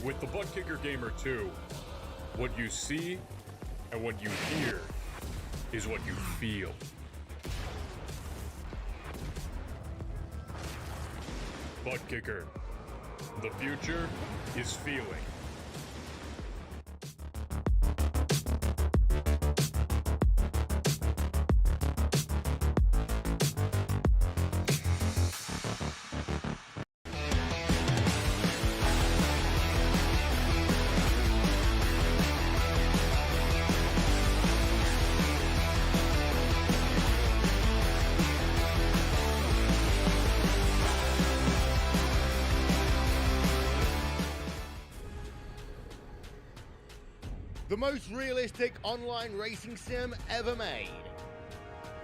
With the Butt Kicker Gamer 2, what you see and what you hear is what you feel. Butt Kicker. The future is feeling. The most realistic online racing sim ever made.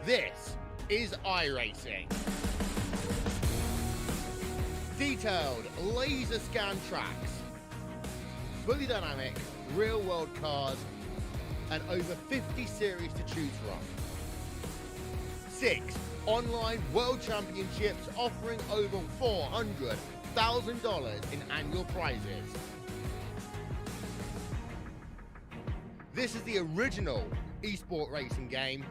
This is iRacing. Detailed laser scan tracks, fully dynamic real world cars, and over 50 series to choose from. 6 online world championships offering over $400,000 in annual prizes. This is the original esport racing game.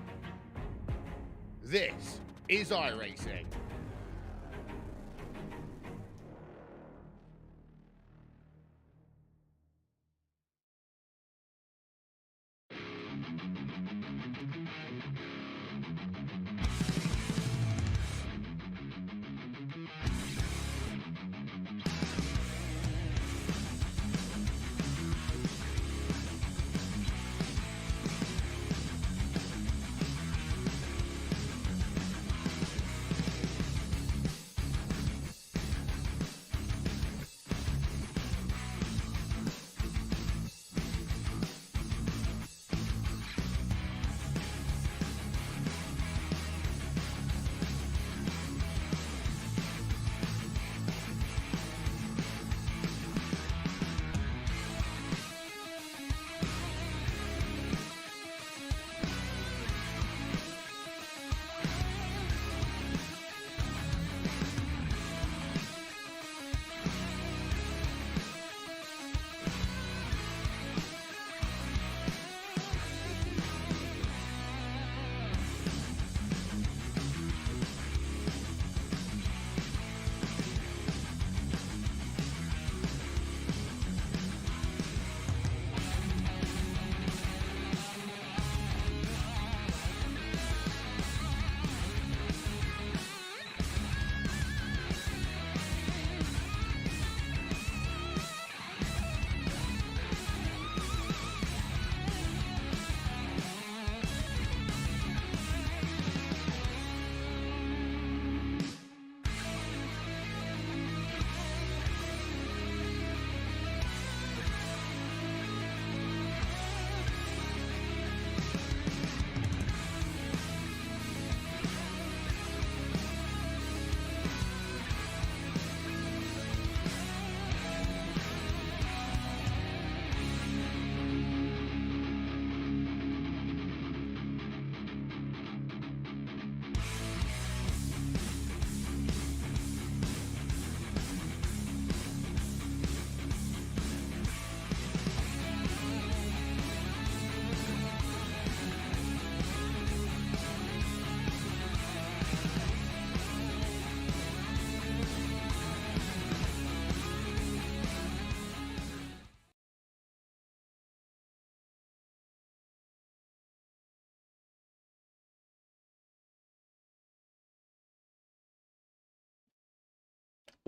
This is iRacing.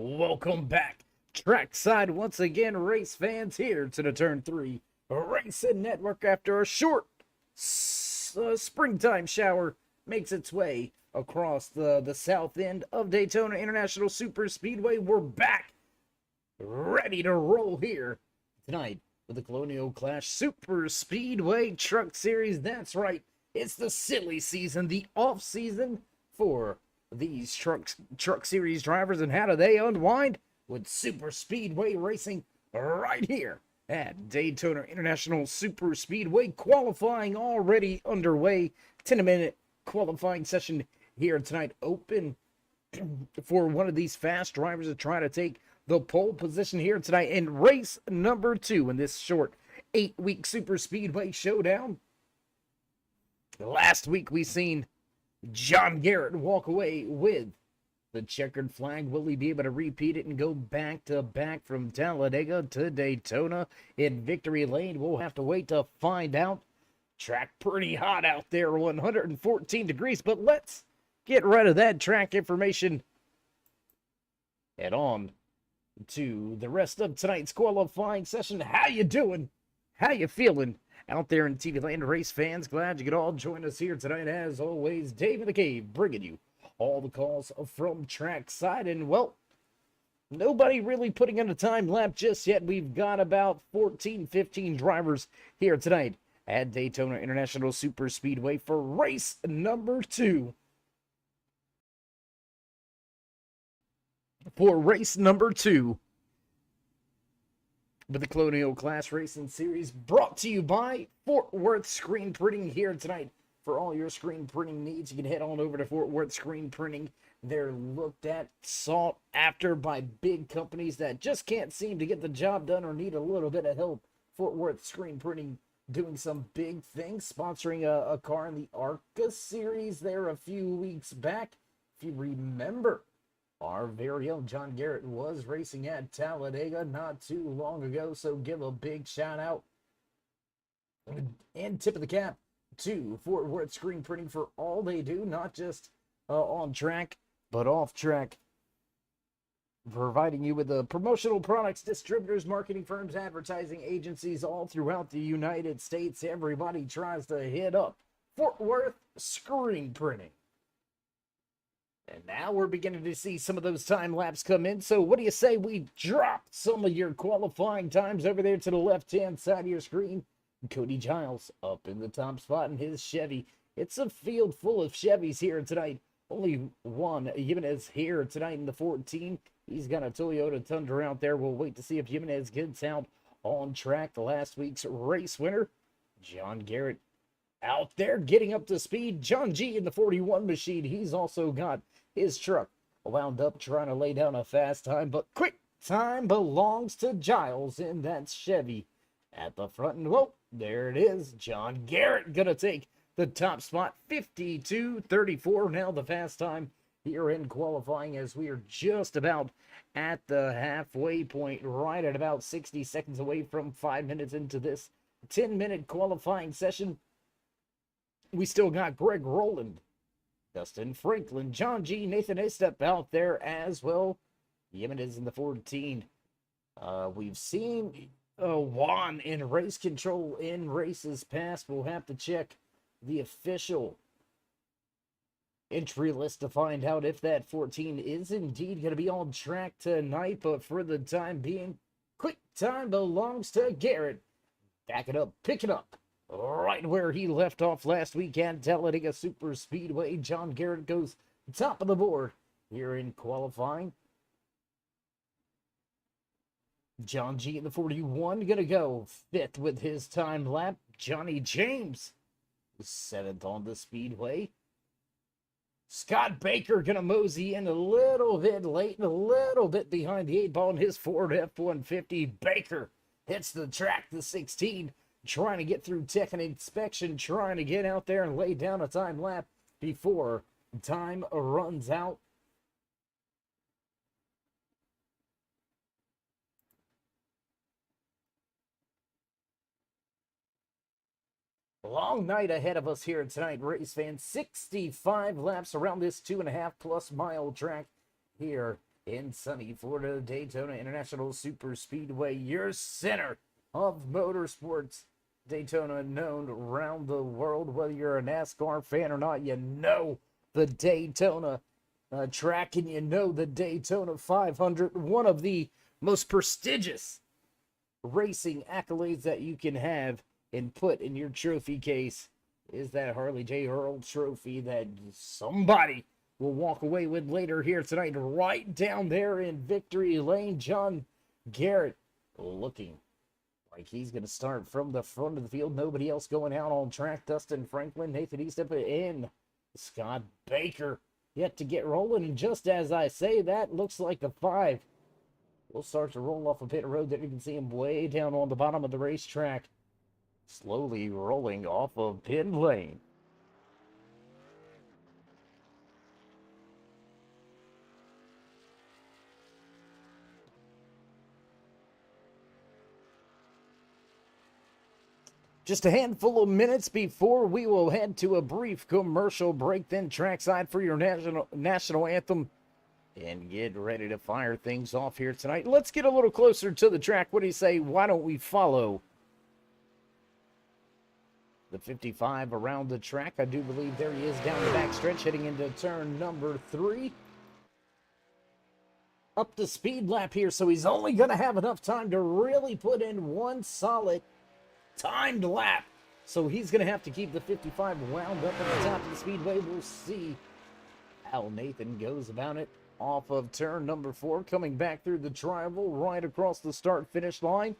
Welcome back, trackside once again, race fans, here to the Turn 3 Racing Network after a short springtime shower makes its way across the south end of Daytona International Super Speedway. We're back, ready to roll here tonight with the Colonial Clash Super Speedway Truck Series. That's right, it's the silly season, the off season for these truck series drivers. And how do they unwind? With super speedway racing right here at Daytona International Super Speedway. Qualifying already underway. 10-minute qualifying session here tonight, open for one of these fast drivers to try to take the pole position here tonight in race number 2 in this short 8-week Super Speedway Showdown. Last week we seen John Garrett walk away with the checkered flag. Will he be able to repeat it and go back to back from Talladega to Daytona in victory lane? We'll have to wait to find out. Track pretty hot out there, 114 degrees, but let's get rid of that track information. Head on to the rest of tonight's qualifying session. How you doing? How you feeling out there in TV land, race fans? Glad you could all join us here tonight. As always, Dave in the Cave bringing you all the calls from trackside. And, well, nobody really putting in a time lap just yet. We've got about 14, 15 drivers here tonight at Daytona International Super Speedway for race number 2. For race number 2 with the Colonial Clash Racing Series, brought to you by Fort Worth Screen Printing here tonight. For all your screen printing needs, you can head on over to Fort Worth Screen Printing. They're looked at, sought after by big companies that just can't seem to get the job done or need a little bit of help. Fort Worth Screen Printing doing some big things, sponsoring a car in the ARCA series there a few weeks back. If you remember, our very own John Garrett was racing at Talladega not too long ago, so give a big shout out and tip of the cap to Fort Worth Screen Printing for all they do, not just on track, but off track, providing you with the promotional products, distributors, marketing firms, advertising agencies all throughout the United States. Everybody tries to hit up Fort Worth Screen Printing. And now we're beginning to see some of those time lapse come in. So what do you say we drop some of your qualifying times over there to the left-hand side of your screen? Cody Giles up in the top spot in his Chevy. It's a field full of Chevys here tonight. Only one Jimenez here tonight in the 14. He's got a Toyota Tundra out there. We'll wait to see if Jimenez gets out on track. The last week's race winner, John Garrett, out there getting up to speed. John G in the 41 machine. He's also got his truck wound up trying to lay down a fast time, but quick time belongs to Giles in that Chevy at the front. And whoa, there it is. John Garrett gonna take the top spot, 52:34. Now the fast time here in qualifying, as we are just about at the halfway point, right at about 60 seconds away from 5 minutes into this 10-minute qualifying session. We still got Greg Rowland, Dustin Franklin, John G, Nathan Estep out there as well. Jimenez in the 14. We've seen Juan in race control in races past. We'll have to check the official entry list to find out if that 14 is indeed going to be on track tonight. But for the time being, quick time belongs to Garrett. Back it up, pick it up. Right where he left off last week at Talladega Super Speedway. John Garrett goes top of the board here in qualifying. John G in the 41 gonna go 5th with his time lap. Johnny James 7th on the speedway. Scott Baker gonna mosey in a little bit late and a little bit behind the 8 ball in his Ford F-150. Baker hits the track, the 16, trying to get through tech and inspection, trying to get out there and lay down a time lap before time runs out. Long night ahead of us here tonight, race fans. 65 laps around this 2.5+ mile track here in sunny Florida, Daytona International Super Speedway, your center of motorsports. Daytona, known around the world, whether you're a NASCAR fan or not, you know the Daytona track, and you know the Daytona 500, one of the most prestigious racing accolades that you can have and put in your trophy case is that Harley J. Earl trophy that somebody will walk away with later here tonight. Right down there in victory lane, John Garrett looking like he's going to start from the front of the field. Nobody else going out on track. Dustin Franklin, Nathan Eastep, and Scott Baker yet to get rolling. And just as I say that, looks like the 5 We'll start to roll off a pit road. There you can see him way down on the bottom of the racetrack, slowly rolling off of pit lane. Just a handful of minutes before we will head to a brief commercial break, then trackside for your national anthem, and get ready to fire things off here tonight. Let's get a little closer to the track. What do you say? Why don't we follow the 55 around the track? I do believe there he is down the backstretch, heading into turn number 3. Up the speed lap here, so he's only going to have enough time to really put in one solid timed lap. So he's going to have to keep the 55 wound up at the top of the speedway. We'll see how Nathan goes about it. Off of turn number 4, coming back through the triangle, right across the start-finish line.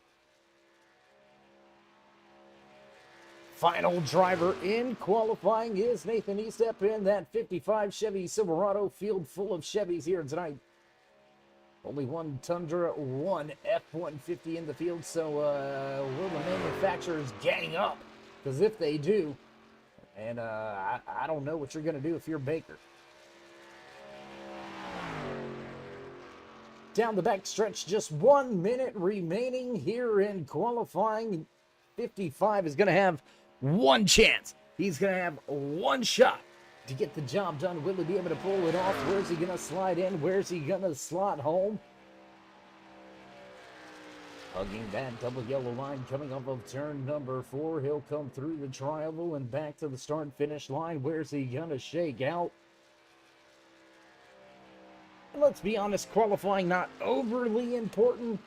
Final driver in qualifying is Nathan Estep in that 55 Chevy Silverado, field full of Chevys here tonight. Only one Tundra, one F-150 in the field, so will the manufacturers gang up? Because if they do, and I don't know what you're going to do if you're Baker. Down the back stretch, just 1 minute remaining here in qualifying. 55 is going to have one chance. He's going to have one shot to get the job done. Will he be able to pull it off? Where's he going to slide in? Where's he going to slot home? Hugging that double yellow line coming off of turn number 4. He'll come through the triangle and back to the start-finish line. Where's he going to shake out? And let's be honest, qualifying not overly important.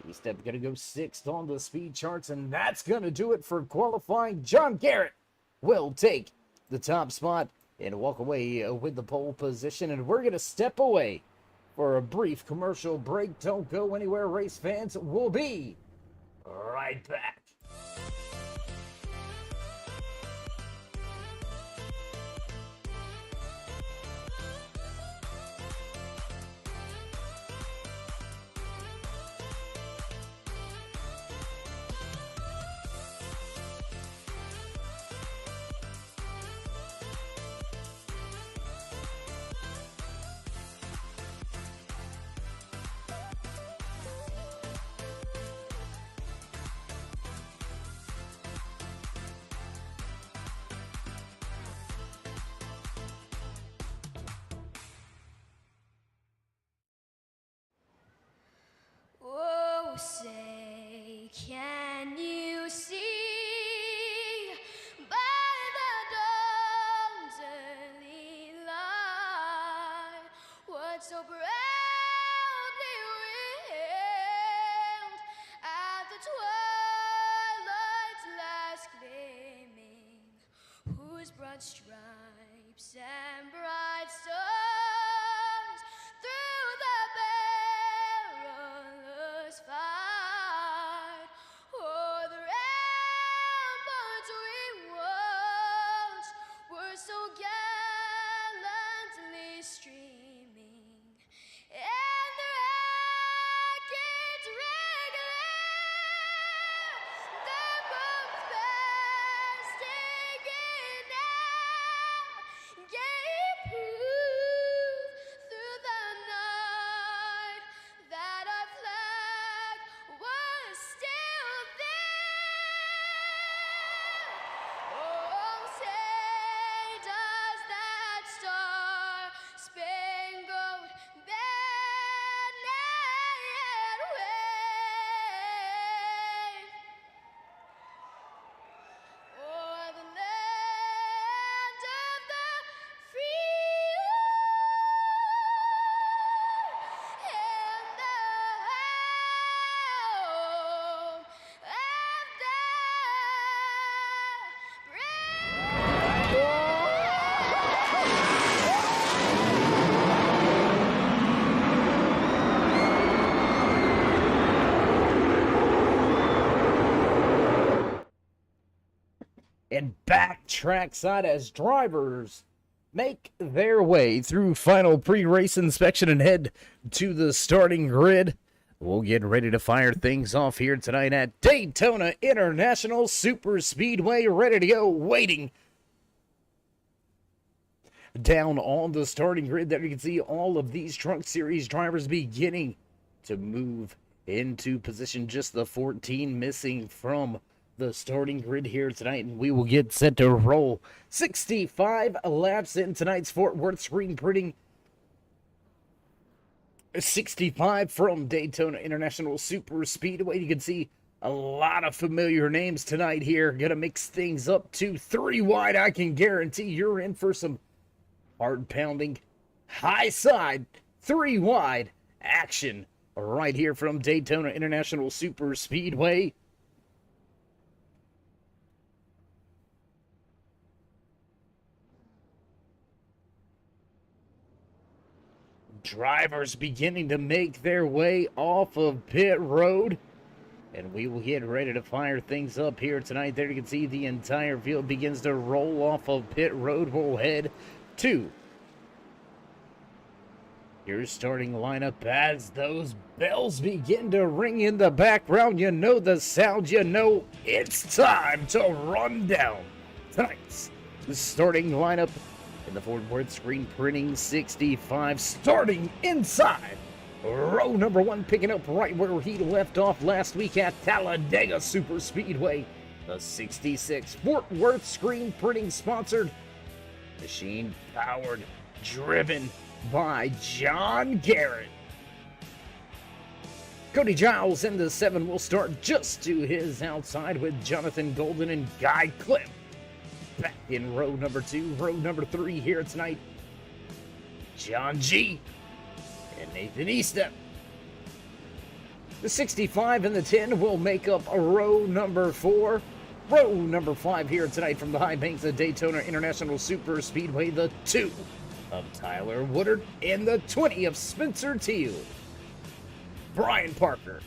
Estep going to go 6th on the speed charts, and that's going to do it for qualifying. John Garrett will take the top spot and walk away with the pole position, and we're going to step away for a brief commercial break. Don't go anywhere, race fans. We'll be right back. Oh, say, can you see by the dawn's early light what so proudly wailed at the twilight's last gleaming, whose broad stripes and bright stars through the perilous fight o'er the ramparts we watched were so gallantly streaming, and the rackets regular, the bombs bursting in air, gave proof through the night that our flag was still there. Oh, say does that star-spangled banner yet wave o'er the land of the free and the home of the And back trackside as drivers make their way through final pre-race inspection and head to the starting grid. We'll get ready to fire things off here tonight at Daytona International Super Speedway. Ready to go, waiting. Down on the starting grid there, you can see all of these Truck Series drivers beginning to move into position. Just the 14 missing from the starting grid here tonight, and we will get set to roll 65 laps in tonight's Fort Worth screen printing. 65 from Daytona International Super Speedway. You can see a lot of familiar names tonight here. Gonna mix things up to 3 wide. I can guarantee you're in for some hard-pounding, high-side, 3 wide action right here from Daytona International Super Speedway. Drivers beginning to make their way off of pit road, and we will get ready to fire things up here tonight. There you can see the entire field begins to roll off of pit road. We'll head to your starting lineup as those bells begin to ring in the background. You know the sound, you know it's time to run down tonight's starting lineup in the Fort Worth screen printing 65, starting inside row number 1, picking up right where he left off last week at Talladega Super Speedway. The 66 Fort Worth screen printing sponsored, machine powered, driven by John Garrett. Cody Giles in the 7 will start just to his outside with Jonathan Golden and Guy Clip. Back in row number 2, row number 3 here tonight, John G. and Nathan Eastep. The 65 and the 10 will make up a row number 4. Row number 5 here tonight from the high banks of Daytona International Super Speedway, the 2 of Tyler Woodard and the 20 of Spencer Teal. Brian Parker,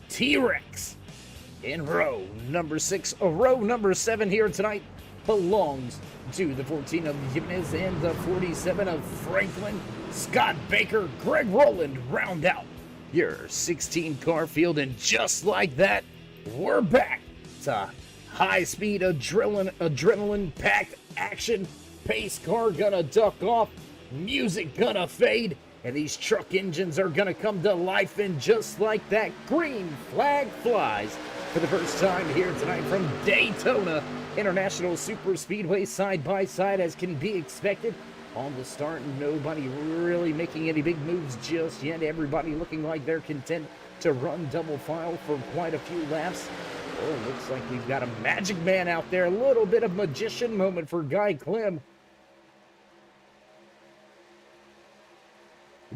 T-Rex in row number 6. Row number 7 here tonight belongs to the 14 of Jimenez and the 47 of Franklin. Scott Baker, Greg Rowland round out your 16 car field, and just like that, we're back to high-speed adrenaline-packed action. Pace car gonna duck off, music gonna fade, and these truck engines are gonna come to life, and just like that, green flag flies for the first time here tonight from Daytona International Super Speedway, side by side as can be expected. On the start, nobody really making any big moves just yet. Everybody looking like they're content to run double file for quite a few laps. Oh, looks like we've got a magic man out there. A little bit of magician moment for Guy Clem.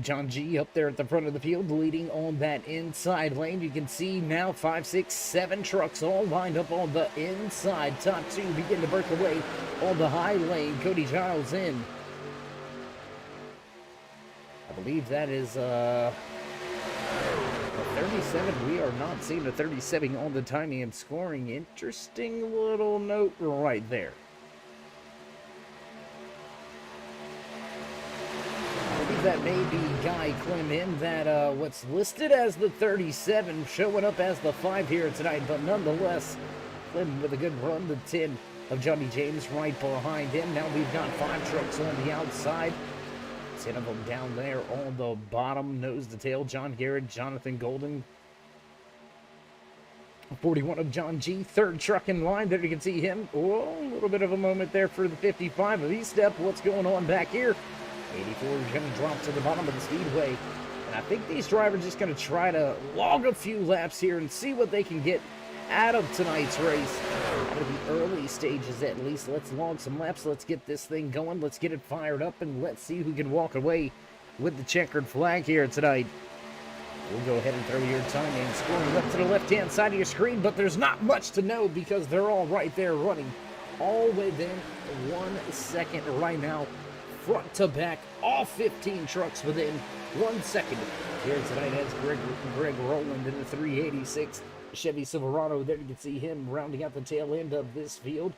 John G up there at the front of the field, leading on that inside lane. You can see now 5, 6, 7 trucks all lined up on the inside. Top 2 begin to break away on the high lane. Cody Giles in. I believe that is a 37. We are not seeing a 37 on the timing and scoring. Interesting little note right there. That may be Guy Clem in that what's listed as the 37 showing up as the 5 here tonight, but nonetheless Clem with a good run. The 10 of Johnny James right behind him. Now we've got 5 trucks on the outside, 10 of them down there on the bottom, nose to tail. John Garrett, Jonathan Golden, 41 of John G, 3rd truck in line. There you can see him. Oh, a little bit of a moment there for the 55 of Eastep. What's going on back here? 84 is going to drop to the bottom of the speedway. And I think these drivers are just going to try to log a few laps here and see what they can get out of tonight's race. Out of the early stages at least. Let's log some laps. Let's get this thing going. Let's get it fired up, and let's see who can walk away with the checkered flag here tonight. We'll go ahead and throw your time and scoring up to the left-hand side of your screen, but there's not much to know because they're all right there running all within 1 second right now. Front to back, all 15 trucks within 1 second here tonight as Greg Rowland in the 386 Chevy Silverado. There you can see him rounding out the tail end of this field.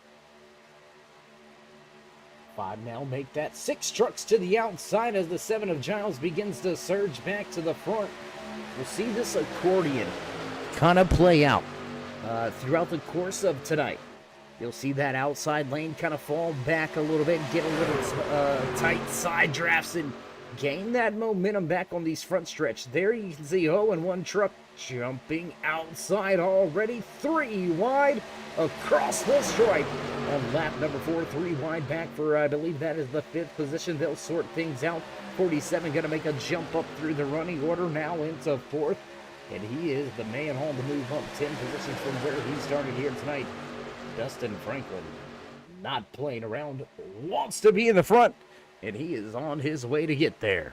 5 now make that 6 trucks to the outside as the 7 of Giles begins to surge back to the front. we'll see this accordion kind of play out throughout the course of tonight. You'll see that outside lane kind of fall back a little bit, get a little tight side drafts, and gain that momentum back on these front stretch. There you can see 0-1 truck jumping outside already, 3 wide across the stripe on lap number 4, 3 wide back for, I believe that is the 5th position. They'll sort things out. 47 going to make a jump up through the running order now into 4th, and he is the man on the move up 10 positions from where he started here tonight. Dustin Franklin, not playing around, wants to be in the front, and he is on his way to get there.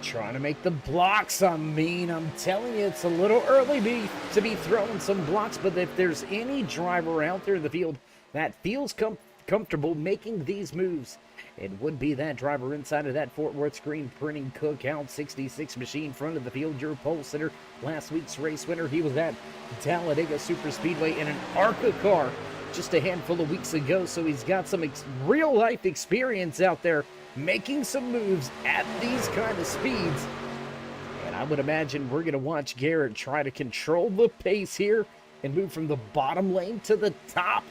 Trying to make the blocks. I'm telling you, it's a little early to be throwing some blocks, but if there's any driver out there in the field that feels comfortable making these moves, it would be that driver inside of that Fort Worth screen printing cookout 66 machine front of the field. Your pole sitter, last week's race winner. He was at Talladega Super Speedway in an ARCA car just a handful of weeks ago, so he's got some real life experience out there making some moves at these kind of speeds. And I would imagine we're going to watch Garrett try to control the pace here and move from the bottom lane to the top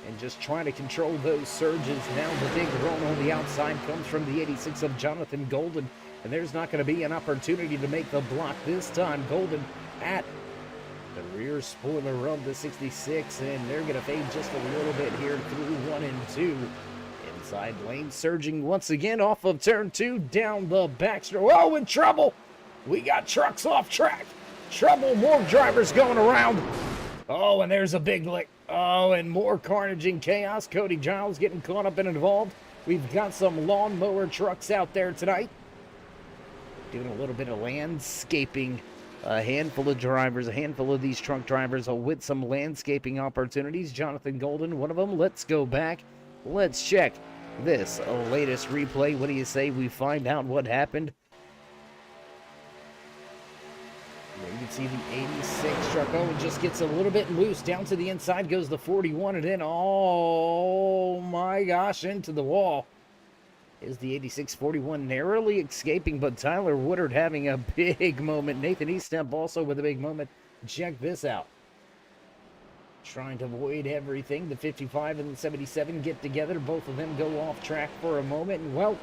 and just trying to control those surges. Now the big run on the outside comes from the 86 of Jonathan Golden, and there's not going to be an opportunity to make the block this time. Golden at the rear spoiler of the 66, and they're going to fade just a little bit here through 1 and 2. Inside lane surging once again off of turn 2 down the backstretch. Oh, in trouble! We got trucks off track. Trouble, more drivers going around. Oh, and there's a big lick. Oh, and more carnage and chaos. Cody Giles getting caught up and involved. We've got some lawnmower trucks out there tonight doing a little bit of landscaping. A handful of drivers, a handful of these truck drivers with some landscaping opportunities. Jonathan Golden, one of them. Let's go back. Let's check this latest replay. What do you say we find out what happened? There you can see the 86 truck. Oh, it just gets a little bit loose. Down to the inside goes the 41, and then, oh my gosh, into the wall is the 86-41, narrowly escaping, but Tyler Woodard having a big moment. Nathan Eastemp also with a big moment. Check this out. Trying to avoid everything. The 55 and the 77 get together. Both of them go off track for a moment. And, well,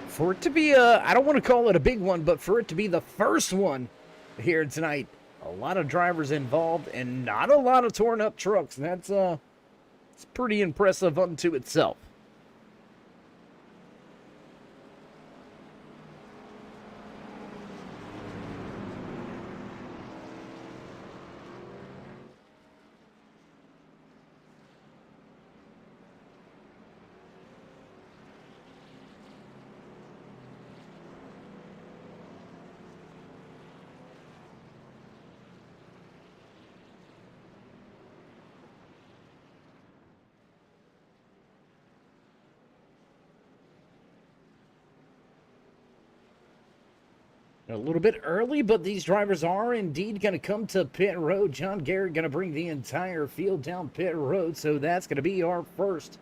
for it to be I don't want to call it a big one, but for it to be the first one here tonight, a lot of drivers involved and not a lot of torn up trucks. And that's it's pretty impressive unto itself. A little bit early, but these drivers are indeed going to come to pit road. John Garrett going to bring the entire field down pit road, so that's going to be our first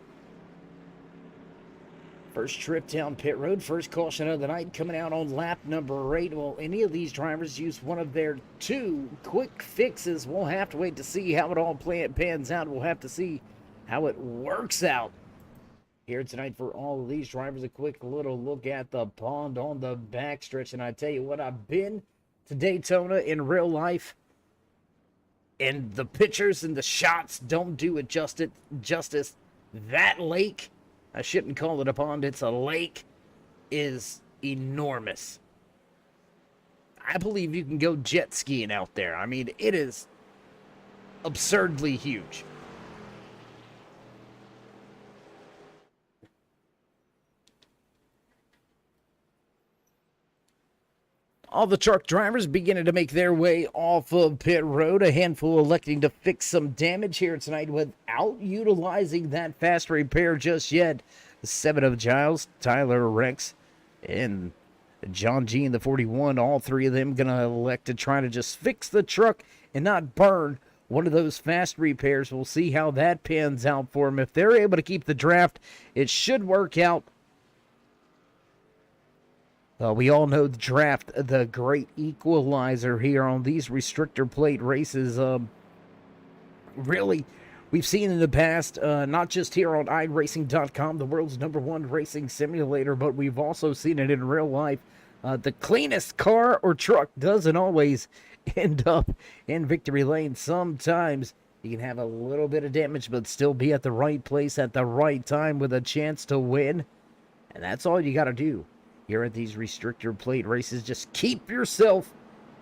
trip down pit road. First caution of the night coming out on lap number 8. Well, any of these drivers use one of their 2 quick fixes. We'll have to wait to see how it all pans out. We'll have to see how it works out here tonight for all of these drivers. A quick little look at the pond on the backstretch, and I tell you what, I've been to Daytona in real life, and the pictures and the shots don't do it justice. That lake, I shouldn't call it a pond, it's a lake, is enormous. I believe you can go jet skiing out there. I mean, it is absurdly huge. All the truck drivers beginning to make their way off of pit road. A handful electing to fix some damage here tonight without utilizing that fast repair just yet. 7 of Giles, Tyler, Rex, and John G in the 41. All 3 of them going to elect to try to just fix the truck and not burn one of those fast repairs. We'll see how that pans out for them. If they're able to keep the draft, it should work out. We all know the draft, the great equalizer here on these restrictor plate races. Really, we've seen in the past, not just here on iRacing.com, the world's #1 racing simulator, but we've also seen it in real life. The cleanest car or truck doesn't always end up in victory lane. Sometimes you can have a little bit of damage, but still be at the right place at the right time with a chance to win. And that's all you got to do here at these restrictor plate races. Just keep yourself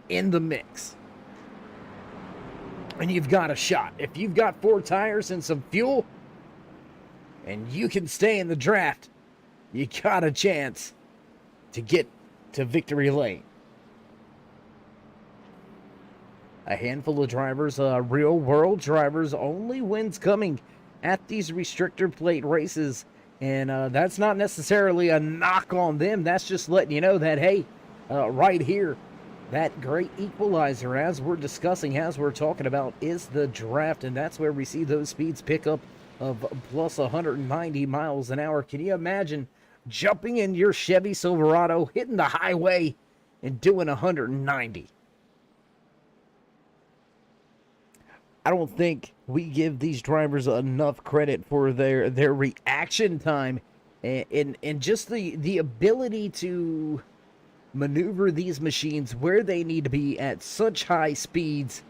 in the mix, and you've got a shot. If you've got 4 tires and some fuel, and you can stay in the draft, you got a chance to get to victory lane. A handful of drivers, real world drivers, only wins coming at these restrictor plate races. And that's not necessarily a knock on them. That's just letting you know that, hey, right here, that great equalizer, as we're discussing, as we're talking about, is the draft. And that's where we see those speeds pick up of plus 190 miles an hour. Can you imagine jumping in your Chevy Silverado, hitting the highway, and doing 190? I don't think we give these drivers enough credit for their reaction time and just the ability to maneuver these machines where they need to be at such high speeds.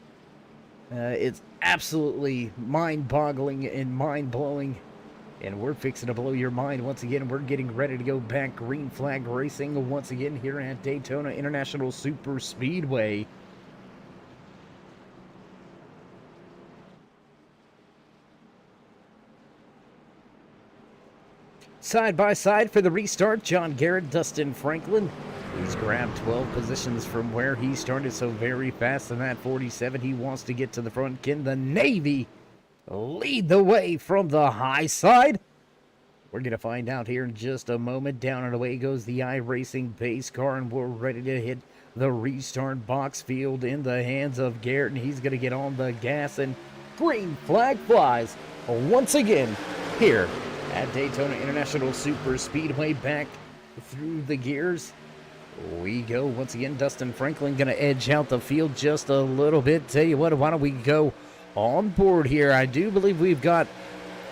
It's absolutely mind-boggling and mind-blowing, and we're fixing to blow your mind once again. We're getting ready to go back green flag racing once again here at Daytona International Super Speedway. Side by side for the restart, John Garrett, Dustin Franklin. He's grabbed 12 positions from where he started, so very fast in that 47. He wants to get to the front. Can the Navy lead the way from the high side? We're going to find out here in just a moment. Down and away goes the iRacing pace car, and we're ready to hit the restart box field in the hands of Garrett, and he's going to get on the gas, and green flag flies once again here at Daytona International Super Speedway. Back through the gears we go once again. Dustin Franklin going to edge out the field just a little bit. Tell you what, why don't we go on board here? I do believe we've got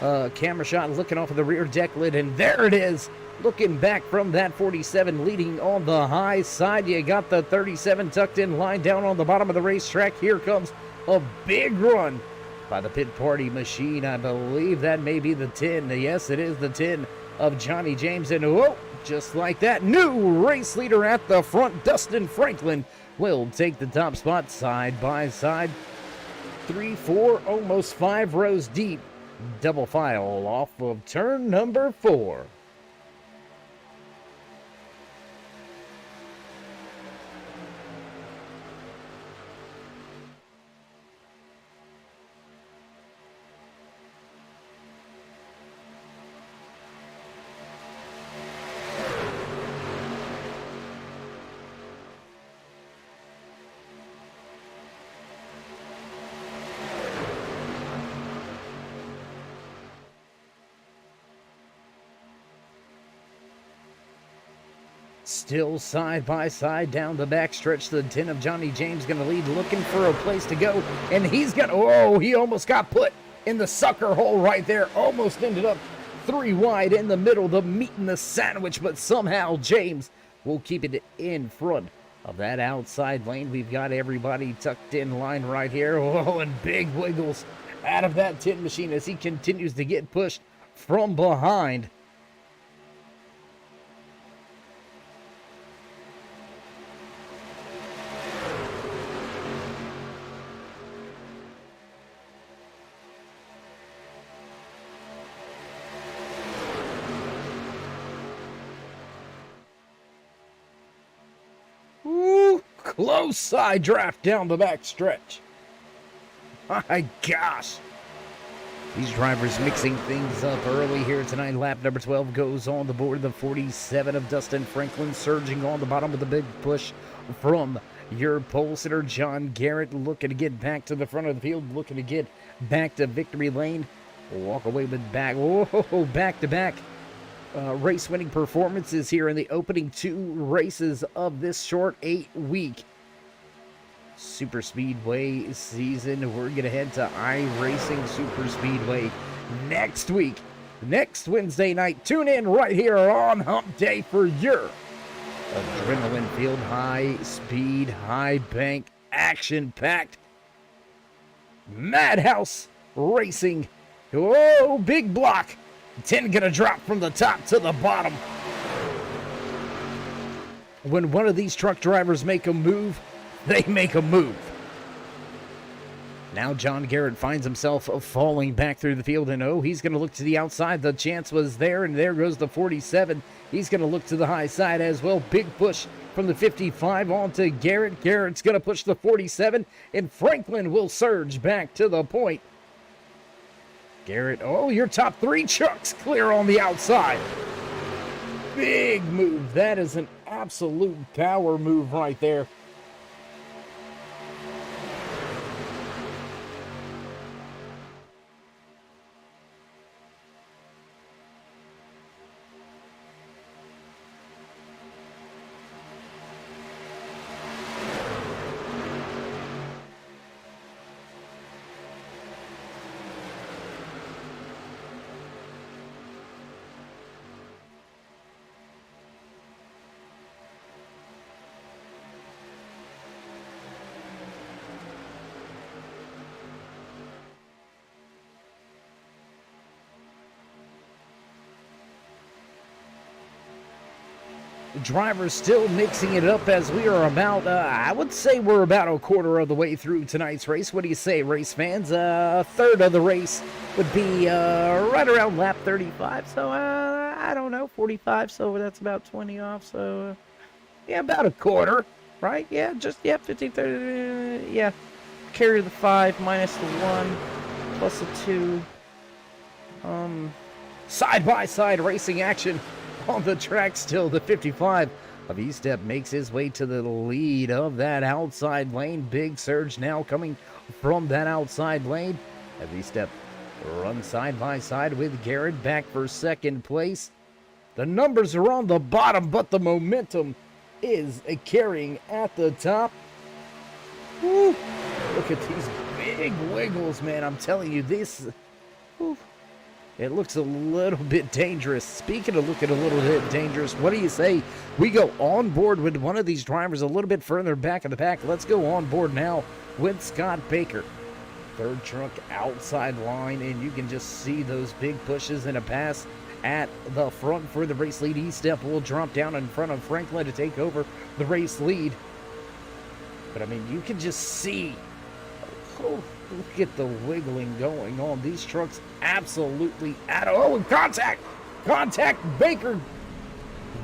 a camera shot looking off of the rear deck lid, and there it is, looking back from that 47, leading on the high side. You got the 37 tucked in, line down on the bottom of the racetrack. Here comes a big run by the pit party machine. I believe that may be the 10. Yes, it is the 10 of Johnny James. And whoa, just like that, new race leader at the front. Dustin Franklin will take the top spot side by side. 3, 4, almost 5 rows deep. Double file off of turn number 4. Still side by side down the back stretch. The 10 of Johnny James going to lead, looking for a place to go. And he's got, oh, he almost got put in the sucker hole right there. Almost ended up 3 wide in the middle, the meat in the sandwich. But somehow James will keep it in front of that outside lane. We've got everybody tucked in line right here. Oh, and big wiggles out of that 10 machine as he continues to get pushed from behind. Woo! close side draft down the back stretch. My gosh. These drivers mixing things up early here tonight. Lap number 12 goes on the board. The 47 of Dustin Franklin surging on the bottom with a big push from your pole sitter, John Garrett, looking to get back to the front of the field, looking to get back to victory lane. Walk away with back-to-back race-winning performances here in the opening 2 races of this short 8-week Super Speedway season. We're going to head to iRacing Super Speedway next week, next Wednesday night. Tune in right here on Hump Day for your adrenaline-filled, high-speed, high-bank, action-packed madhouse racing. Oh, big block. 10 gonna drop from the top to the bottom. When one of these truck drivers make a move, they make a move. Now John Garrett finds himself falling back through the field, and oh, he's going to look to the outside. The chance was there, and there goes the 47. He's going to look to the high side as well. Big push from the 55 on to Garrett. Garrett's going to push the 47, and Franklin will surge back to the point. Garrett, oh, your top 3 trucks clear on the outside. Big move. That is an absolute power move right there. Drivers still mixing it up as we are about, I would say we're about a quarter of the way through tonight's race. What do you say, race fans? A third of the race would be right around lap 35. So, I don't know, 45. So that's about 20 off. So, yeah, about a quarter, right? Yeah, 15, 30, yeah. Carry the 5 minus the 1 plus the 2. Side-by-side racing action on the track still. The 55 of Estep makes his way to the lead of that outside lane. Big surge now coming from that outside lane as Estep runs side by side with Garrett back for second place. The numbers are on the bottom, but the momentum is carrying at the top. Woo. Look at these big wiggles, man. I'm telling you, this... Woo. It looks a little bit dangerous. Speaking of looking a little bit dangerous, what do you say we go on board with one of these drivers a little bit further back in the pack? Let's go on board now with Scott Baker. Third truck outside line, and you can just see those big pushes and a pass at the front for the race lead. Estep will drop down in front of Franklin to take over the race lead. But, I mean, you can just see... Oh, look at the wiggling going on. These trucks absolutely out of... Oh, and contact! Contact Baker!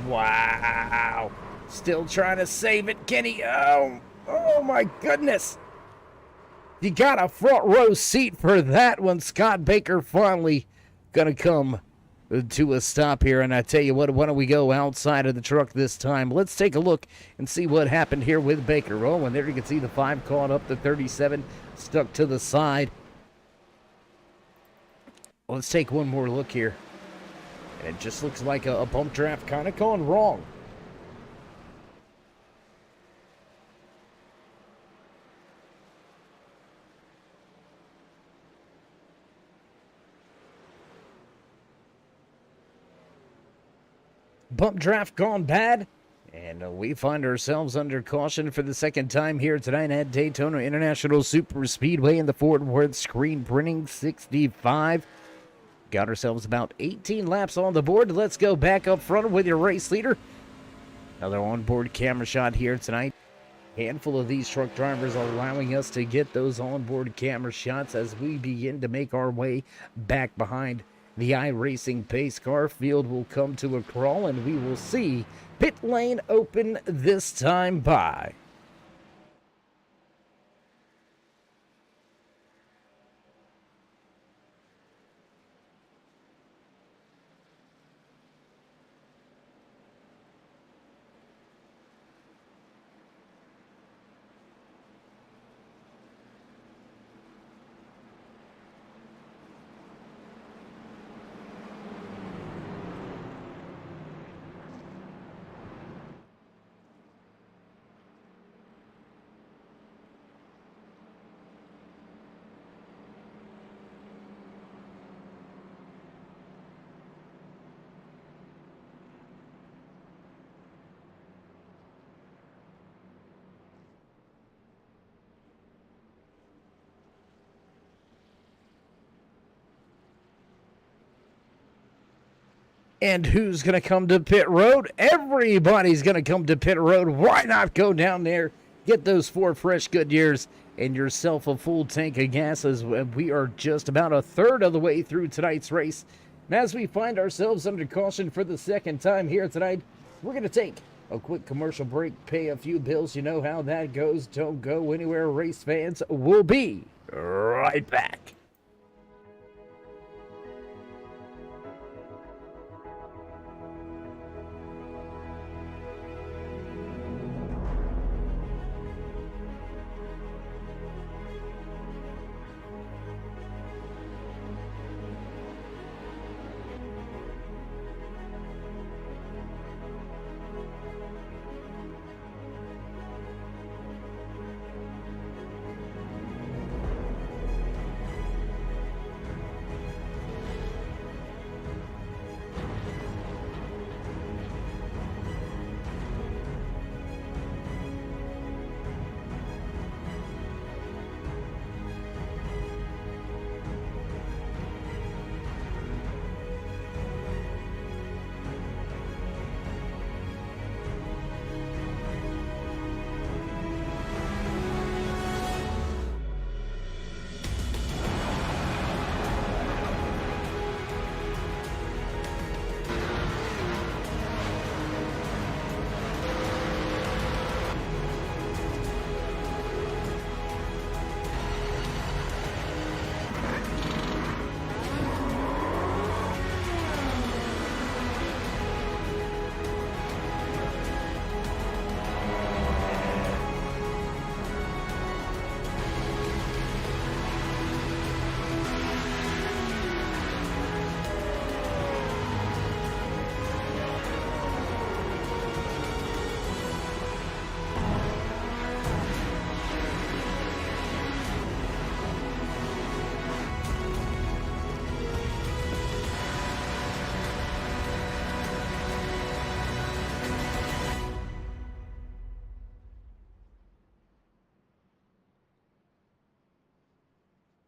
Wow! Still trying to save it, Kenny. Oh my goodness! You got a front row seat for that one. Scott Baker finally gonna come to a stop here. And I tell you what, why don't we go outside of the truck this time? Let's take a look and see what happened here with Baker. Oh, and there you can see the 5 caught up, the 37 stuck to the side. Let's take one more look here. And it just looks like a bump draft kind of gone wrong. Bump draft gone bad, and we find ourselves under caution for the second time here tonight at Daytona International Super Speedway in the Fort Worth Screen Printing 65. Got ourselves about 18 laps on the board. Let's go back up front with your race leader. Another onboard camera shot here tonight. Handful of these truck drivers allowing us to get those onboard camera shots as we begin to make our way back behind the iRacing pace car. Field will come to a crawl, and we will see pit lane open this time by And who's going to come to pit road? Everybody's going to come to pit road. Why not go down there, get those 4 fresh Goodyears, and yourself a full tank of gas, as we are just about a third of the way through tonight's race. And as we find ourselves under caution for the second time here tonight, we're going to take a quick commercial break, pay a few bills. You know how that goes. Don't go anywhere, race fans. We'll be right back.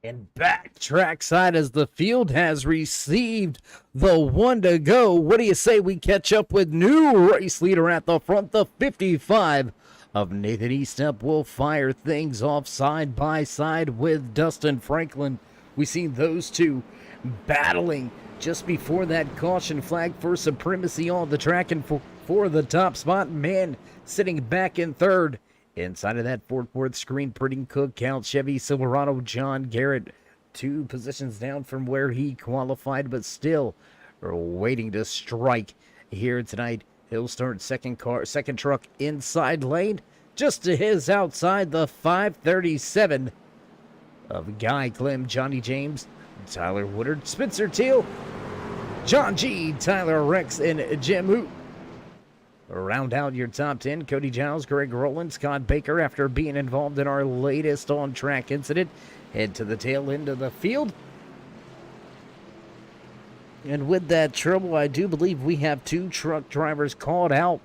And back trackside as the field has received the 1 to go. What do you say we catch up with new race leader at the front? The 55 of Nathan Eastep will fire things off side by side with Dustin Franklin. We've seen those two battling just before that caution flag for supremacy on the track and for the top spot. Man sitting back in third. Inside of that Fort Worth screen printing Cook Count Chevy Silverado John Garrett, 2 positions down from where he qualified, but still waiting to strike here tonight. He'll start second truck inside lane, just to his outside, the 537 of Guy Clem, Johnny James, Tyler Woodard, Spencer Teal, John G, Tyler Rex, and Jim Hoot. Round out your top 10, Cody Giles, Greg Rowland, Scott Baker, after being involved in our latest on-track incident. Head to the tail end of the field. And with that trouble, I do believe we have 2 truck drivers called out.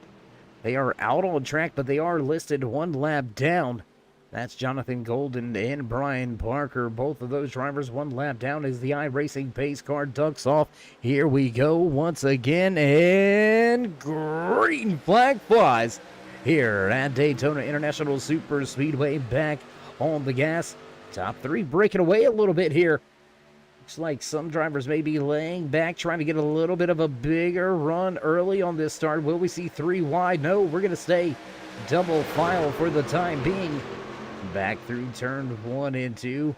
They are out on track, but they are listed 1 lap down. That's Jonathan Golden and Brian Parker. Both of those drivers 1 lap down as the iRacing pace car ducks off. Here we go once again, and green flag flies here at Daytona International Super Speedway. Back on the gas. Top 3 breaking away a little bit here. Looks like some drivers may be laying back, trying to get a little bit of a bigger run early on this start. Will we see 3 wide? No, we're going to stay double file for the time being. Back through turn 1 and 2.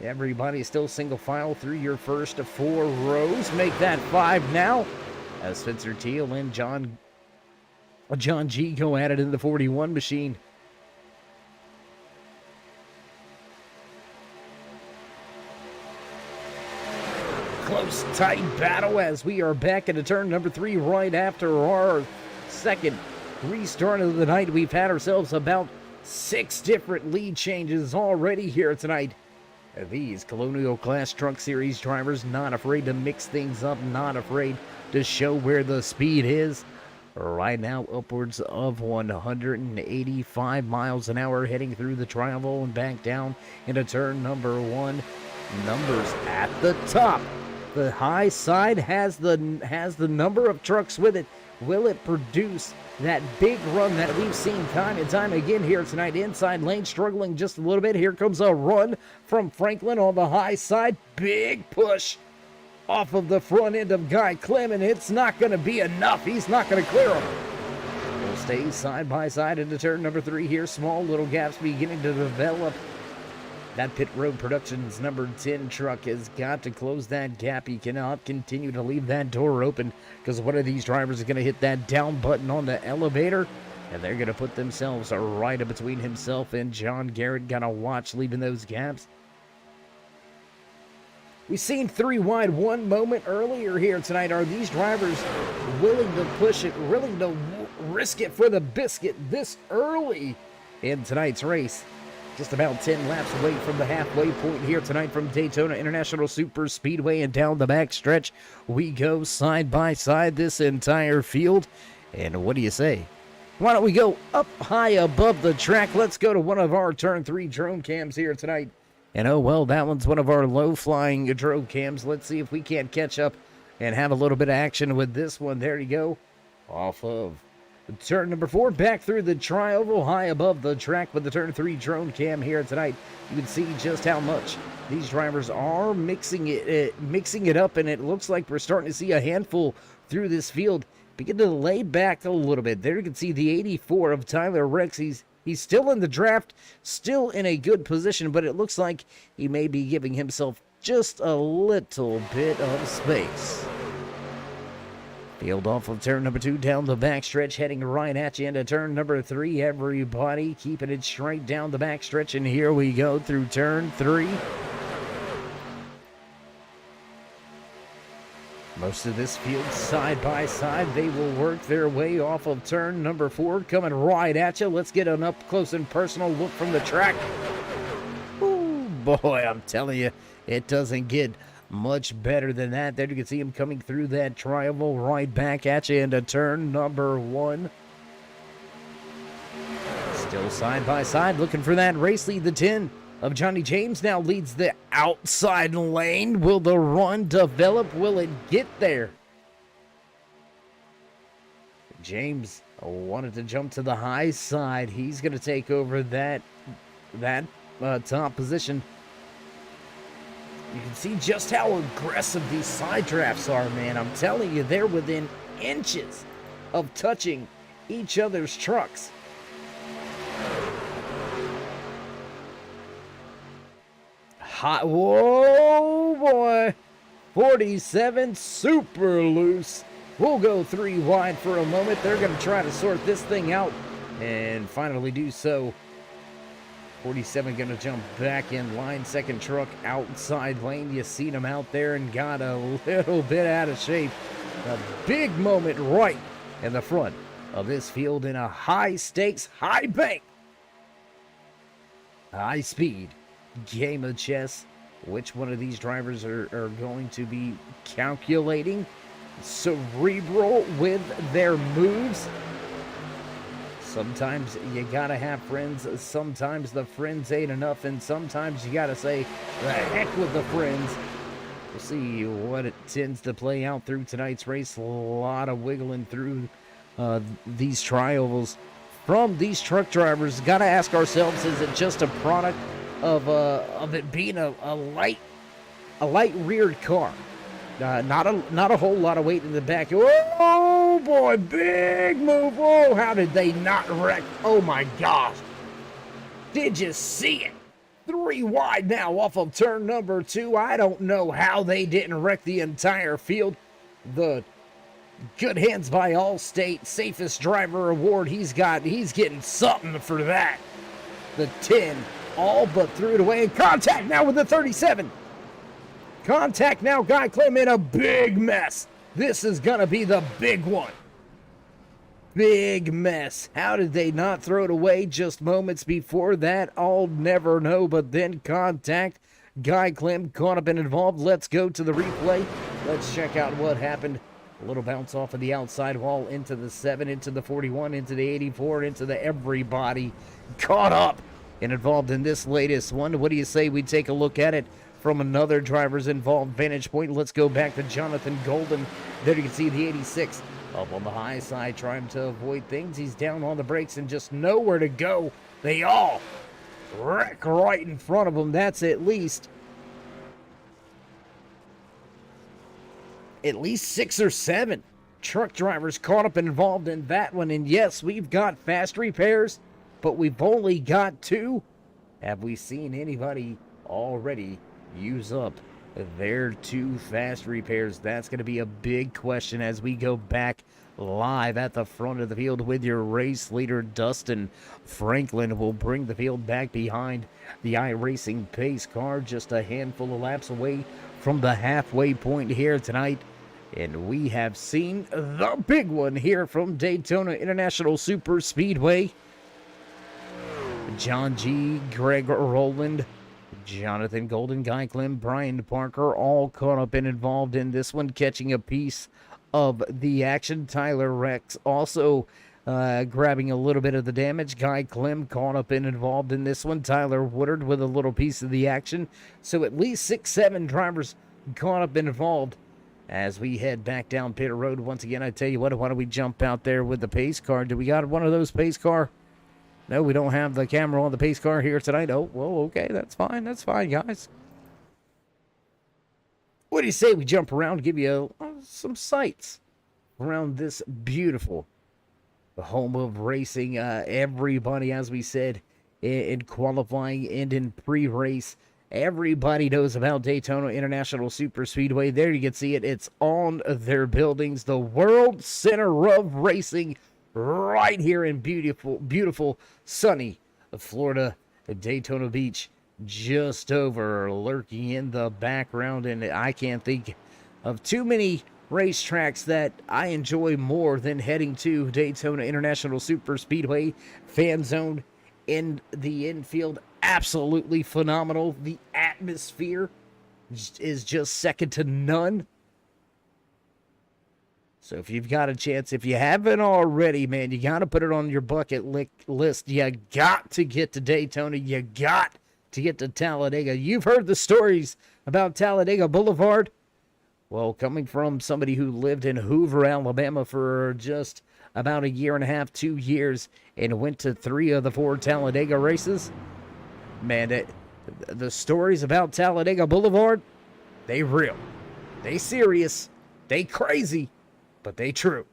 Everybody still single file through your first 4 rows. Make that 5 now. As Spencer Teal and John G go at it in the 41 machine. Close, tight battle as we are back into turn number 3 right after our second restart of the night. We've had ourselves about 6 different lead changes already here tonight. These Colonial Clash Truck Series drivers not afraid to mix things up, not afraid to show where the speed is. Right now, upwards of 185 miles an hour heading through the tri-oval and back down into turn number 1. Numbers at the top The high side has the number of trucks with it. Will it produce that big run that we've seen time and time again here tonight? Inside lane struggling just a little bit. Here comes a run from Franklin on the high side. Big push off of the front end of Guy Clem, and it's not going to be enough. He's not going to clear him. We'll stay side by side into turn number 3 here. Small little gaps beginning to develop. That Pit Road Productions number 10 truck has got to close that gap. He cannot continue to leave that door open, because one of these drivers is going to hit that down button on the elevator, and they're going to put themselves right in between himself and John Garrett. Got to watch leaving those gaps. We've seen 3 wide one moment earlier here tonight. Are these drivers willing to push it, willing to risk it for the biscuit this early in tonight's race? Just about 10 laps away from the halfway point here tonight from Daytona International Super Speedway, and down the back stretch we go side by side this entire field. And what do you say? Why don't we go up high above the track? Let's go to one of our turn 3 drone cams here tonight. And oh well, that one's one of our low-flying drone cams. Let's see if we can't catch up and have a little bit of action with this one. There you go. Off of turn number 4, back through the tri-oval, high above the track with the turn 3 drone cam here tonight. You can see just how much these drivers are mixing it up, and it looks like we're starting to see a handful through this field begin to lay back a little bit. There you can see the 84 of Tyler Rex. He's still in the draft, still in a good position, but it looks like he may be giving himself just a little bit of space. Field off of turn number 2, down the backstretch, heading right at you into turn number 3. Everybody keeping it straight down the backstretch, and here we go through turn 3. Most of this field side by side. They will work their way off of turn number 4, coming right at you. Let's get an up close and personal look from the track. Ooh, boy, I'm telling you, it doesn't get much better than that. There you can see him coming through that tri-oval right back at you into turn number 1. Still side by side, looking for that race lead. The 10 of Johnny James now leads the outside lane. Will the run develop? Will it get there? James wanted to jump to the high side. He's going to take over that top position. You can see just how aggressive these side drafts are, man. I'm telling you, they're within inches of touching each other's trucks. Hot, whoa, boy. 47, super loose. We'll go 3 wide for a moment. They're going to try to sort this thing out and finally do so. 47 going to jump back in line. Second truck outside lane. You seen him out there and got a little bit out of shape. A big moment right in the front of this field in a high stakes, high bank, high speed game of chess. Which one of these drivers are going to be calculating, cerebral with their moves? Sometimes you gotta have friends, sometimes the friends ain't enough, and sometimes you gotta say, the heck with the friends. We'll see what it tends to play out through tonight's race. A lot of wiggling through these tri-ovals from these truck drivers. Gotta ask ourselves, is it just a product of it being a light reared car? Not a whole lot of weight in the back. Oh boy, big move. Oh, how did they not wreck? Oh my gosh. Did you see it? 3 wide now off of turn number 2. I don't know how they didn't wreck the entire field. The good hands by Allstate safest driver award he's getting something for that. The 10 all but threw it away, and contact now with the 37. Contact now, Guy Clem in a big mess. This is gonna be the big one. Big mess. How did they not throw it away just moments before that? I'll never know, but then contact. Guy Clem caught up and involved. Let's go to the replay. Let's check out what happened. A little bounce off of the outside wall into the 7, into the 41, into the 84, into the everybody caught up and involved in this latest one. What do you say we take a look at it from another driver's involved vantage point. Let's go back to Jonathan Golden. There you can see the 86 up on the high side trying to avoid things. He's down on the brakes and just nowhere to go. They all wreck right in front of him. That's at least 6 or 7 truck drivers caught up and involved in that one. And yes, we've got fast repairs, but we've only got 2. Have we seen anybody already use up their 2 fast repairs? That's going to be a big question as we go back live at the front of the field with your race leader. Dustin Franklin will bring the field back behind the iRacing pace car, just a handful of laps away from the halfway point here tonight. And we have seen the big one here from Daytona International Super Speedway. John G., Greg Rowland, Jonathan Golden, Guy Clem, Brian Parker, all caught up and involved in this one, catching a piece of the action. Tyler Rex also grabbing a little bit of the damage. Guy Clem caught up and involved in this one. Tyler Woodard with a little piece of the action. So at least 6-7 drivers caught up and involved as we head back down pit road. Once again, I tell you what, why don't we jump out there with the pace car? Do we got one of those pace car? No, we don't have the camera on the pace car here tonight. Oh, well, okay, that's fine. That's fine, guys. What do you say we jump around, give you some sights around this beautiful home of racing? Everybody, as we said, in qualifying and in pre-race, everybody knows about Daytona International Super Speedway. There you can see it. It's on their buildings. The world center of racing right here in beautiful, sunny Florida, Daytona Beach, just over, lurking in the background. And I can't think of too many racetracks that I enjoy more than heading to Daytona International Super Speedway. Fan zone in the infield, absolutely phenomenal. The atmosphere is just second to none. So if you've got a chance, if you haven't already, man, you got to put it on your bucket list. You got to get to Daytona. You got to get to Talladega. You've heard the stories about Talladega Boulevard. Well, coming from somebody who lived in Hoover, Alabama for just about a year and a half, 2 years, and went to 3 of the 4 Talladega races, man, the stories about Talladega Boulevard, they real. They serious. They crazy. But they true.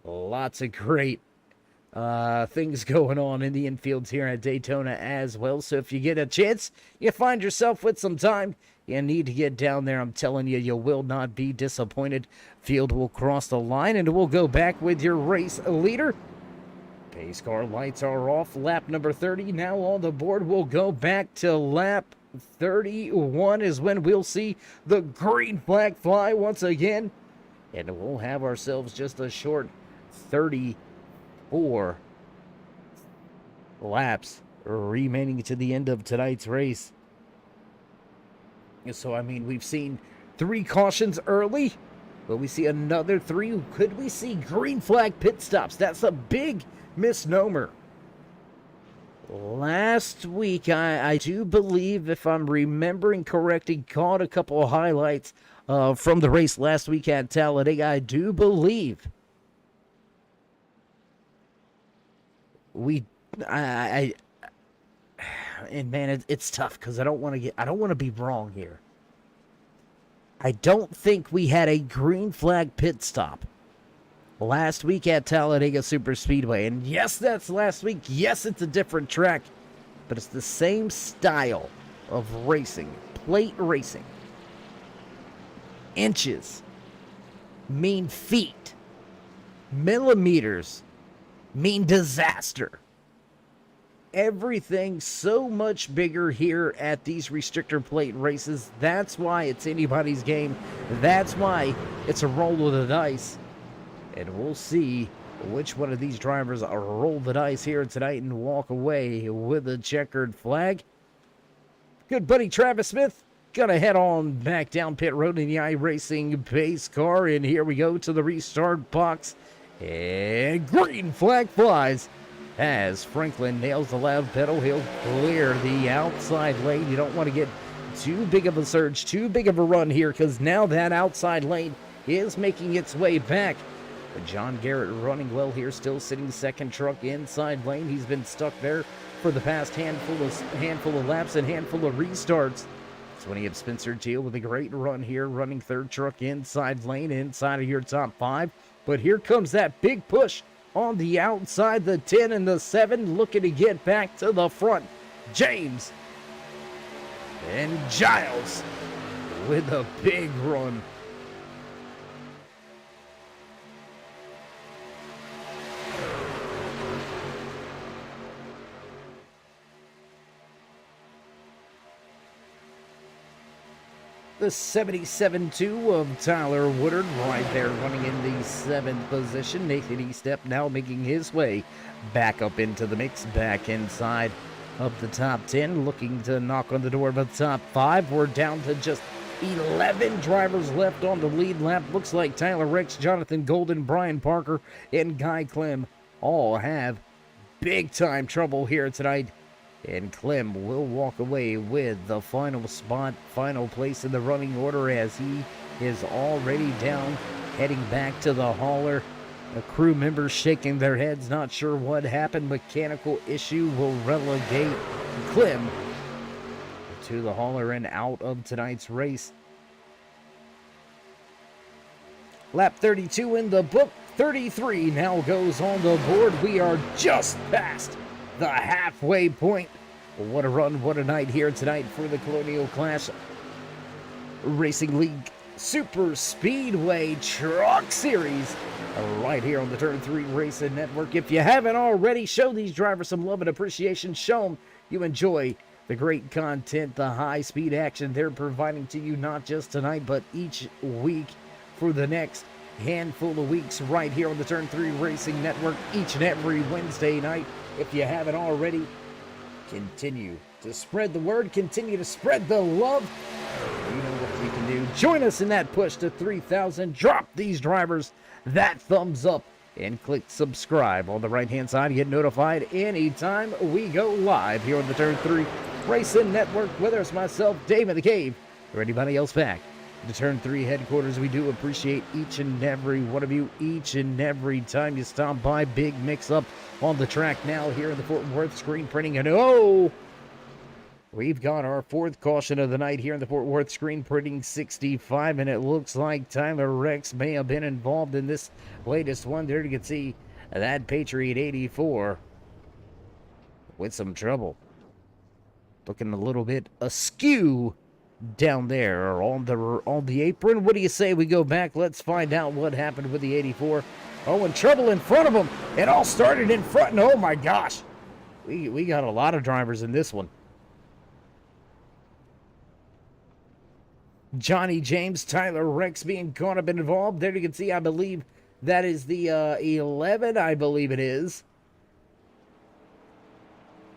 Lots of great things going on in the infields here at Daytona as well. So if you get a chance, you find yourself with some time, you need to get down there. I'm telling you, you will not be disappointed. Field will cross the line, and we'll go back with your race leader. Pace car lights are off. Lap number 30 now on the board. We'll go back to lap 31 is when we'll see the green flag fly once again. And we'll have ourselves just a short 34 laps remaining to the end of tonight's race. So, I mean, we've seen 3 cautions early, but we see another 3. Could we see green flag pit stops? That's a big misnomer. Last week, I do believe, if I'm remembering correctly, caught a couple of highlights from the race last week at Talladega. I do believe and man, it's tough because I don't want to be wrong here. I don't think we had a green flag pit stop last week at Talladega Super Speedway. And yes, that's last week. Yes, it's a different track, but it's the same style of racing, plate racing. Inches mean feet. Millimeters mean disaster. Everything so much bigger here at these restrictor plate races. That's why it's anybody's game. That's why it's a roll of the dice. And we'll see which one of these drivers roll the dice here tonight and walk away with a checkered flag. Good buddy Travis Smith gonna head on back down pit road in the iRacing pace car. And here we go to the restart box. And green flag flies as Franklin nails the loud pedal. He'll clear the outside lane. You don't want to get too big of a surge, too big of a run here, because now that outside lane is making its way back. But John Garrett running well here, still sitting second truck inside lane. He's been stuck there for the past handful of laps and handful of restarts. So when you have Spencer Teal with a great run here, running third truck inside lane, inside of your top 5. But here comes that big push on the outside, the 10 and the 7 looking to get back to the front. James and Giles with a big run. The 77-2 of Tyler Woodard right there running in the 7th position. Nathan Estep now making his way back up into the mix, back inside of the top 10, looking to knock on the door of the top 5. We're down to just 11 drivers left on the lead lap. Looks like Tyler Rex, Jonathan Golden, Brian Parker, and Guy Clem all have big time trouble here tonight. And Clem will walk away with the final spot, final place in the running order, as he is already down, heading back to the hauler. The crew members shaking their heads, not sure what happened. Mechanical issue will relegate Clem to the hauler and out of tonight's race. Lap 32 in the book, 33 now goes on the board. We are just past the halfway point. What a run, what a night here tonight for the Colonial Clash Racing League Super Speedway Truck Series right here on the Turn 3 Racing Network. If you haven't already, show these drivers some love and appreciation. Show them you enjoy the great content, the high-speed action they're providing to you, not just tonight, but each week for the next handful of weeks right here on the Turn 3 Racing Network each and every Wednesday night. If you haven't already, continue to spread the word, continue to spread the love. You know what you can do. Join us in that push to 3,000. Drop these drivers that thumbs up and click subscribe on the right-hand side to get notified anytime we go live here on the Turn 3 Racing Network. Whether it's myself, Dave in the Cave, or anybody else back the Turn 3 headquarters, we do appreciate each and every one of you each and every time you stop by. Big mix-up on the track now here in the Fort Worth screen printing. And oh, we've got our 4th caution of the night here in the Fort Worth screen printing 65, and it looks like Tyler Rex may have been involved in this latest one. There you can see that Patriot 84 with some trouble. Looking a little bit askew down there on the apron. What do you say we go back? Let's find out what happened with the 84. Oh, and trouble in front of him. It all started in front, and oh my gosh, we got a lot of drivers in this one. Johnny James, Tyler Rex being caught up and involved. There you can see, I believe that is the 11, I believe it is.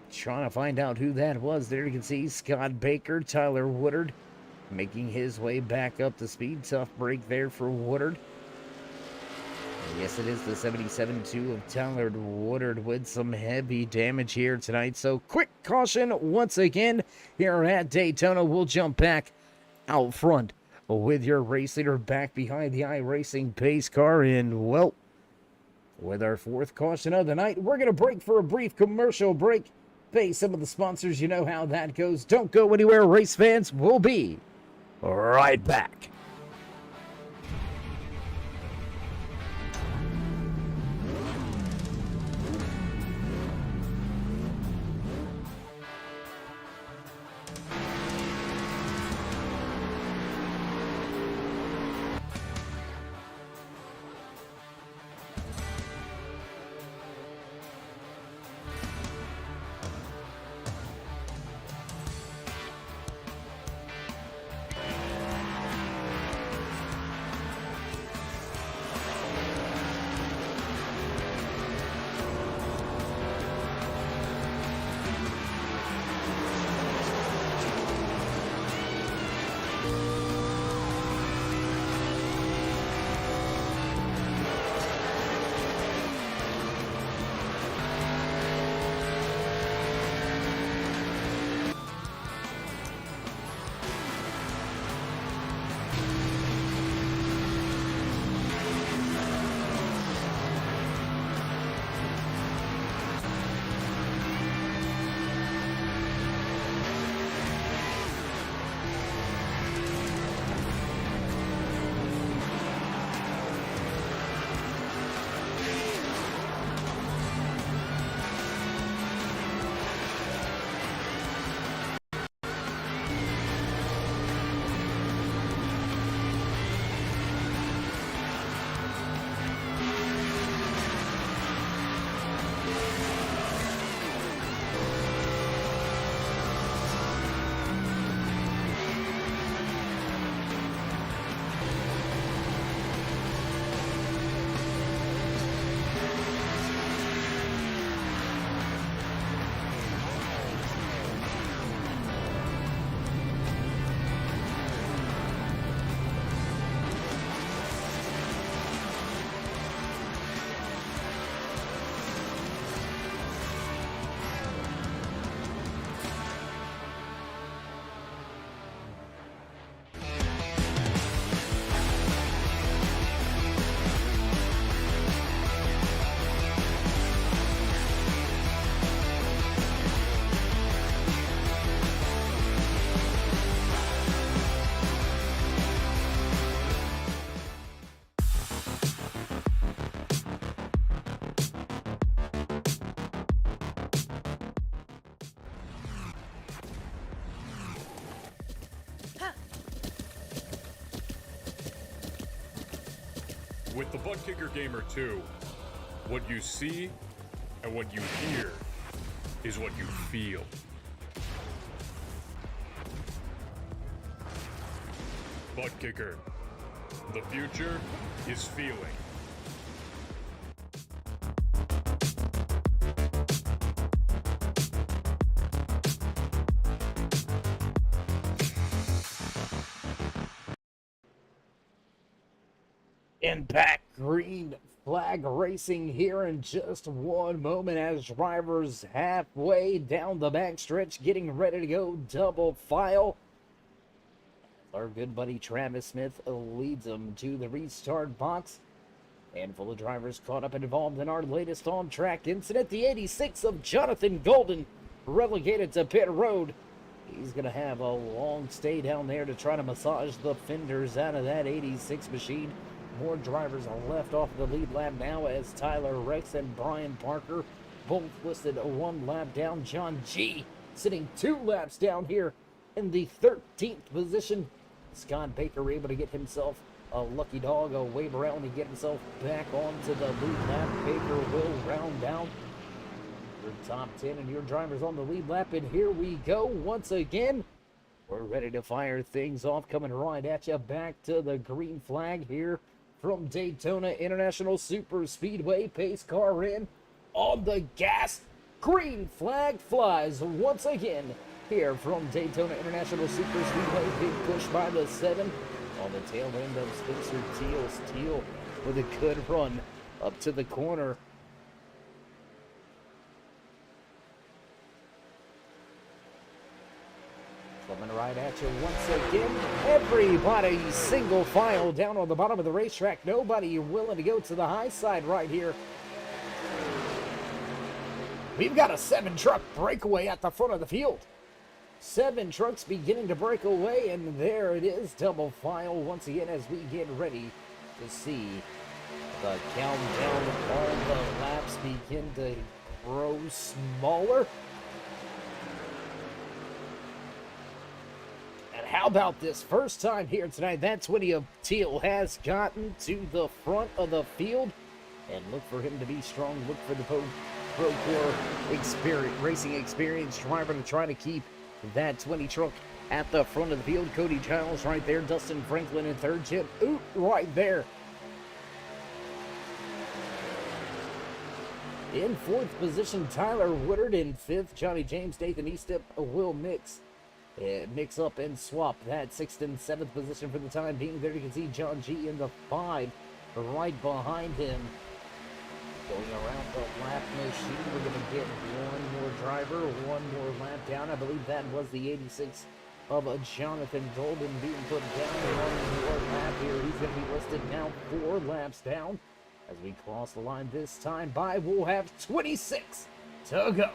Trying to find out who that was. There you can see Scott Baker, Tyler Woodard making his way back up to speed. Tough break there for Woodard. And yes, it is the 77-2 of Tyler Woodard with some heavy damage here tonight. So quick caution once again here at Daytona. We'll jump back out front with your race leader back behind the iRacing pace car. And well, with our 4th caution of the night, we're going to break for a brief commercial break. Pay some of the sponsors, you know how that goes. Don't go anywhere, race fans. We'll be right back. With the Butt Kicker Gamer 2, what you see and what you hear is what you feel. Butt Kicker. The future is feeling. Impact green flag racing here in just one moment as drivers halfway down the backstretch getting ready to go double file. Our good buddy Travis Smith leads them to the restart box. Handful of drivers caught up and involved in our latest on-track incident. The 86 of Jonathan Golden relegated to pit road. He's going to have a long stay down there to try to massage the fenders out of that 86 machine. More drivers are left off the lead lap now as Tyler Rex and Brian Parker both listed one lap down. John G sitting 2 laps down here in the 13th position. Scott Baker able to get himself a lucky dog, a wave around to get himself back onto the lead lap. Baker will round down your top 10 and your drivers on the lead lap. And here we go once again. We're ready to fire things off, coming right at you. Back to the green flag here from Daytona International Super Speedway. Pace car in on the gas. Green flag flies once again here from Daytona International Super Speedway. Big push by the 7 on the tail end of Spencer Teal. Steele with a good run up to the corner. Coming right at you once again. Everybody single file down on the bottom of the racetrack. Nobody willing to go to the high side right here. We've got a 7-truck breakaway at the front of the field. 7 trucks beginning to break away, and there it is. Double file once again as we get ready to see the countdown. All the laps begin to grow smaller. How about this first time here tonight that 20 of Teal has gotten to the front of the field? And look for him to be strong. Look for the Pro racing experience driver to try to keep that 20 truck at the front of the field. Cody Giles right there. Dustin Franklin in third. Chip Oot right there. In fourth position, Tyler Woodard. In fifth, Johnny James, Nathan Eastep will mix up and swap that 6th and 7th position for the time being. There you can see John G in the 5 right behind him. Going around the lap machine, we're going to get one more driver, one more lap down. I believe that was the 86 of Jonathan Golden being put down. One more lap here. He's going to be listed now 4 laps down. As we cross the line this time by, we'll have 26 to go.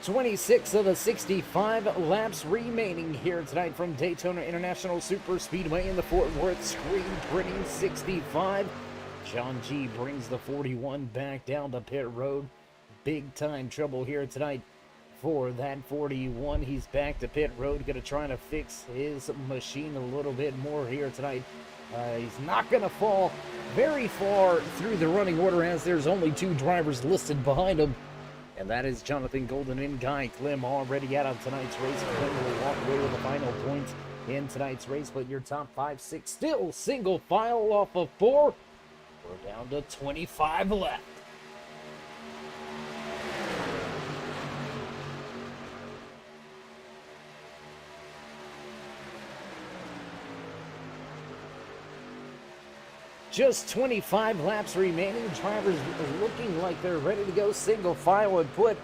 26 of the 65 laps remaining here tonight from Daytona International Super Speedway in the Fort Worth screen printing 65. John G brings the 41 back down to pit road. Big time trouble here tonight for that 41. He's back to pit road, going to try to fix his machine a little bit more here tonight. He's not going to fall very far through the running order as there's only 2 drivers listed behind him. And that is Jonathan Golden and Guy Klim already out of tonight's race. Klim will walk away with the final points in tonight's race. But your top 5, 6 still single file off of 4. We're down to 25 left. Just 25 laps remaining. Drivers looking like they're ready to go single file and put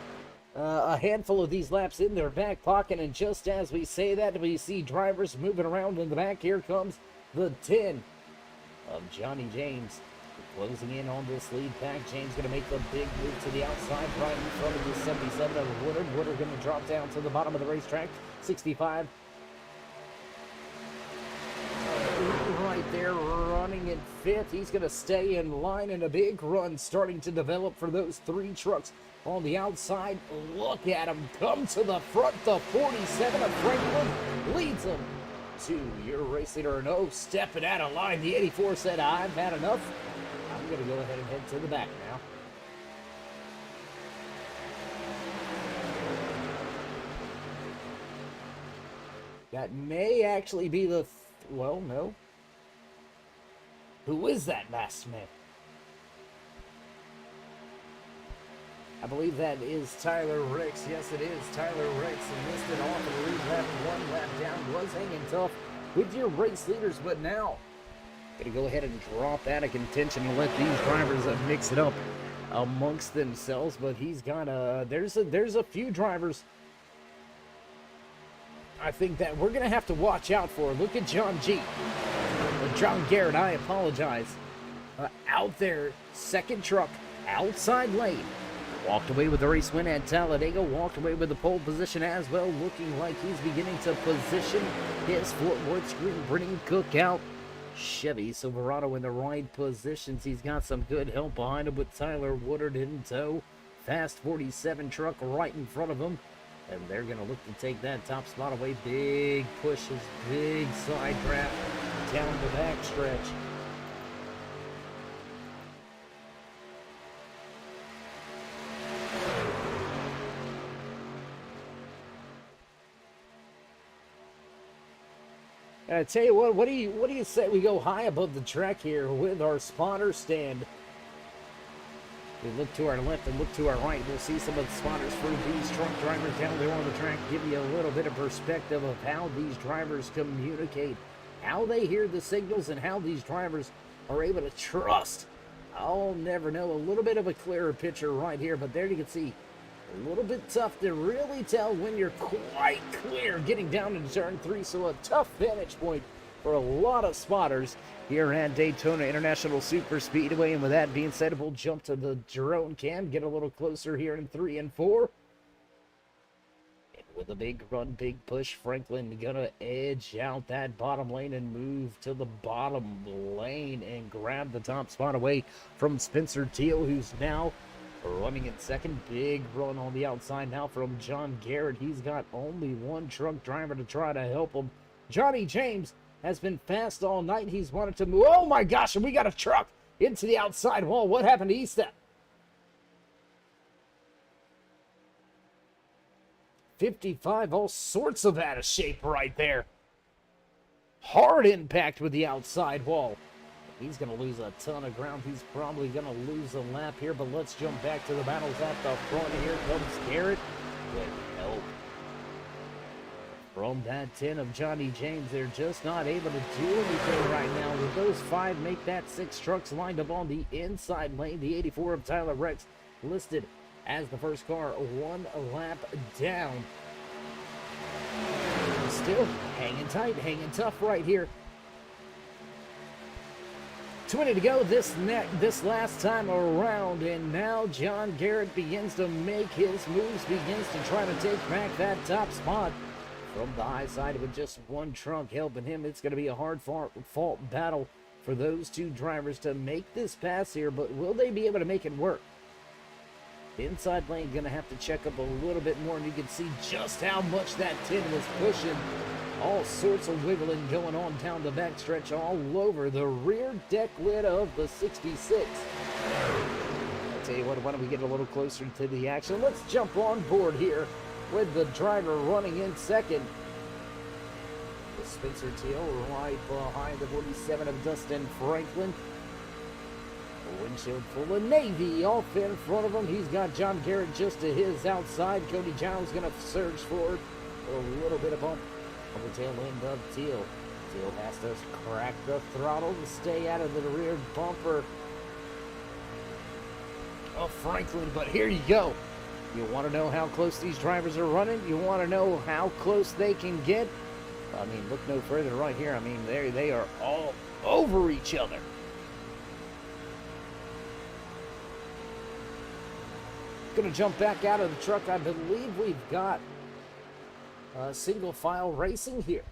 a handful of these laps in their back pocket. And just as we say that, we see drivers moving around in the back. Here comes the 10 of Johnny James closing in on this lead pack. James going to make the big move to the outside right in front of the 77 of Woodard. Woodard going to drop down to the bottom of the racetrack. 65. Right there, running it fifth. He's going to stay in line, and a big run starting to develop for those three trucks on the outside. Look at him come to the front. The 47 of Franklin leads him to your race leader. No, stepping out of line. The 84 said, I've had enough. I'm going to go ahead and head to the back now. That may actually be the... well, no. Who is that masked man? I believe that is Tyler Ricks. Yes, it is Tyler Ricks. Enlisted off of the lead lap, one lap down. Was hanging tough with your race leaders, but now gonna go ahead and drop out of contention and let these drivers mix it up amongst themselves. But he's got there's a few drivers I think that we're going to have to watch out for. Look at John Garrett, I apologize. Out there, second truck, outside lane. Walked away with the race win at Talladega. Walked away with the pole position as well. Looking like he's beginning to position his Fort Worth Screen Printing Cookout Chevy Silverado in the right positions. He's got some good help behind him with Tyler Woodard in tow. Fast 47 truck right in front of him. And they're going to look to take that top spot away. Big pushes, big side draft down the back stretch. And I tell you what do you say we go high above the track here with our spotter stand? We look to our left and look to our right. We'll see some of the spotters for these truck drivers down there on the track. Give you a little bit of perspective of how these drivers communicate, how they hear the signals, and how these drivers are able to trust. I'll never know. A little bit of a clearer picture right here, but there you can see a little bit tough to really tell when you're quite clear getting down into turn 3. So a tough vantage point for a lot of spotters here at Daytona International Super Speedway. And with that being said, we'll jump to the drone cam, get a little closer here in 3 and 4. And with a big run, big push, Franklin gonna edge out that bottom lane and move to the bottom lane and grab the top spot away from Spencer Teal, who's now running in second. Big run on the outside now from John Garrett. He's got only one truck driver to try to help him. Johnny James has been fast all night. He's wanted to move. Oh my gosh, and we got a truck into the outside wall. What happened to E-Step? 55, all sorts of out of shape right there. Hard impact with the outside wall. He's going to lose a ton of ground. He's probably going to lose a lap here, but let's jump back to the battles at the front. Here comes Garrett with help from that 10 of Johnny James. They're just not able to do anything right now. With those 5, make that 6 trucks lined up on the inside lane. The 84 of Tyler Rex listed as the first car, 1 lap down. Still hanging tight, hanging tough right here. 20 to go this last time around, and now John Garrett begins to make his moves, begins to try to take back that top spot from the high side with just one truck helping him. It's going to be a hard fought battle for those two drivers to make this pass here, but will they be able to make it work? The inside lane going to have to check up a little bit more, and you can see just how much that 10 was pushing. All sorts of wiggling going on down the backstretch all over the rear deck lid of the 66. I'll tell you what, why don't we get a little closer to the action? Let's jump on board here with the driver running in second. With Spencer Teal right behind the 47 of Dustin Franklin. A windshield full of Navy off in front of him. He's got John Garrett just to his outside. Cody Giles going to surge forward for a little bit of bump on the tail end of Teal. Teal has to crack the throttle to stay out of the rear bumper of Franklin. But here you go. You want to know how close these drivers are running? You want to know how close they can get? I mean, look no further right here. I mean, they are all over each other. Going to jump back out of the truck. I believe we've got single file racing here.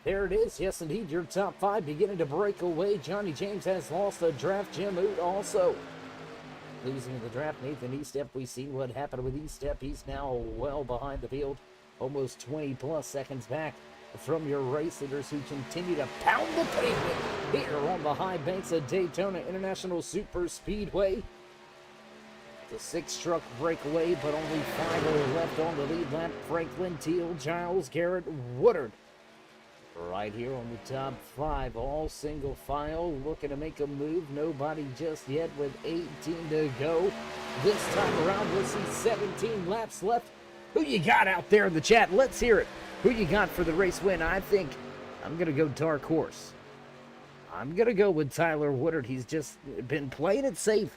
There it is. Yes, indeed. Your top five beginning to break away. Johnny James has lost the draft. Jim Oot also losing the draft. Nathan Estep, we've seen what happened with Estep. He's now well behind the field. Almost 20 plus seconds back from your race leaders who continue to pound the pavement here on the high banks of Daytona International Super Speedway. The 6 truck breakaway, but only 5 are left on the lead lap. Franklin, Teal, Giles, Garrett, Woodard. Right here on the top 5, all single file, looking to make a move. Nobody just yet with 18 to go. This time around, we'll see 17 laps left. Who you got out there in the chat? Let's hear it. Who you got for the race win? I think I'm going to go dark horse. I'm going to go with Tyler Woodard. He's just been playing it safe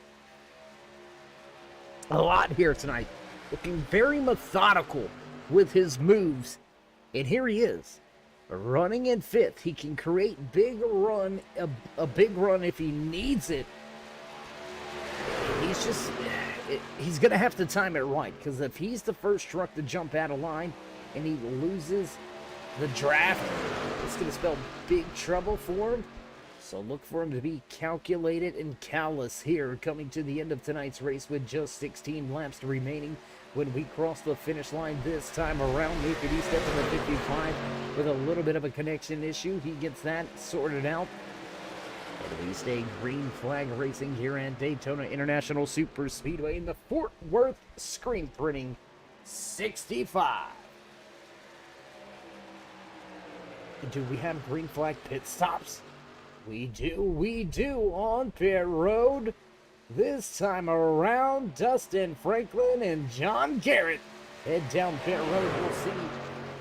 a lot here tonight. Looking very methodical with his moves. And here he is, running in 5th. He can create a big run if he needs it. He's going to have to time it right, because if he's the first truck to jump out of line and he loses the draft, it's going to spell big trouble for him. So look for him to be calculated and callous here, coming to the end of tonight's race with just 16 laps remaining. When we cross the finish line this time around, Nathan Estep in the 55 with a little bit of a connection issue. He gets that sorted out. And we stay green flag racing here at Daytona International Super Speedway in the Fort Worth screen printing 65. Do we have green flag pit stops? We do on pit road. This time around, Dustin Franklin and John Garrett head down pit road. We'll see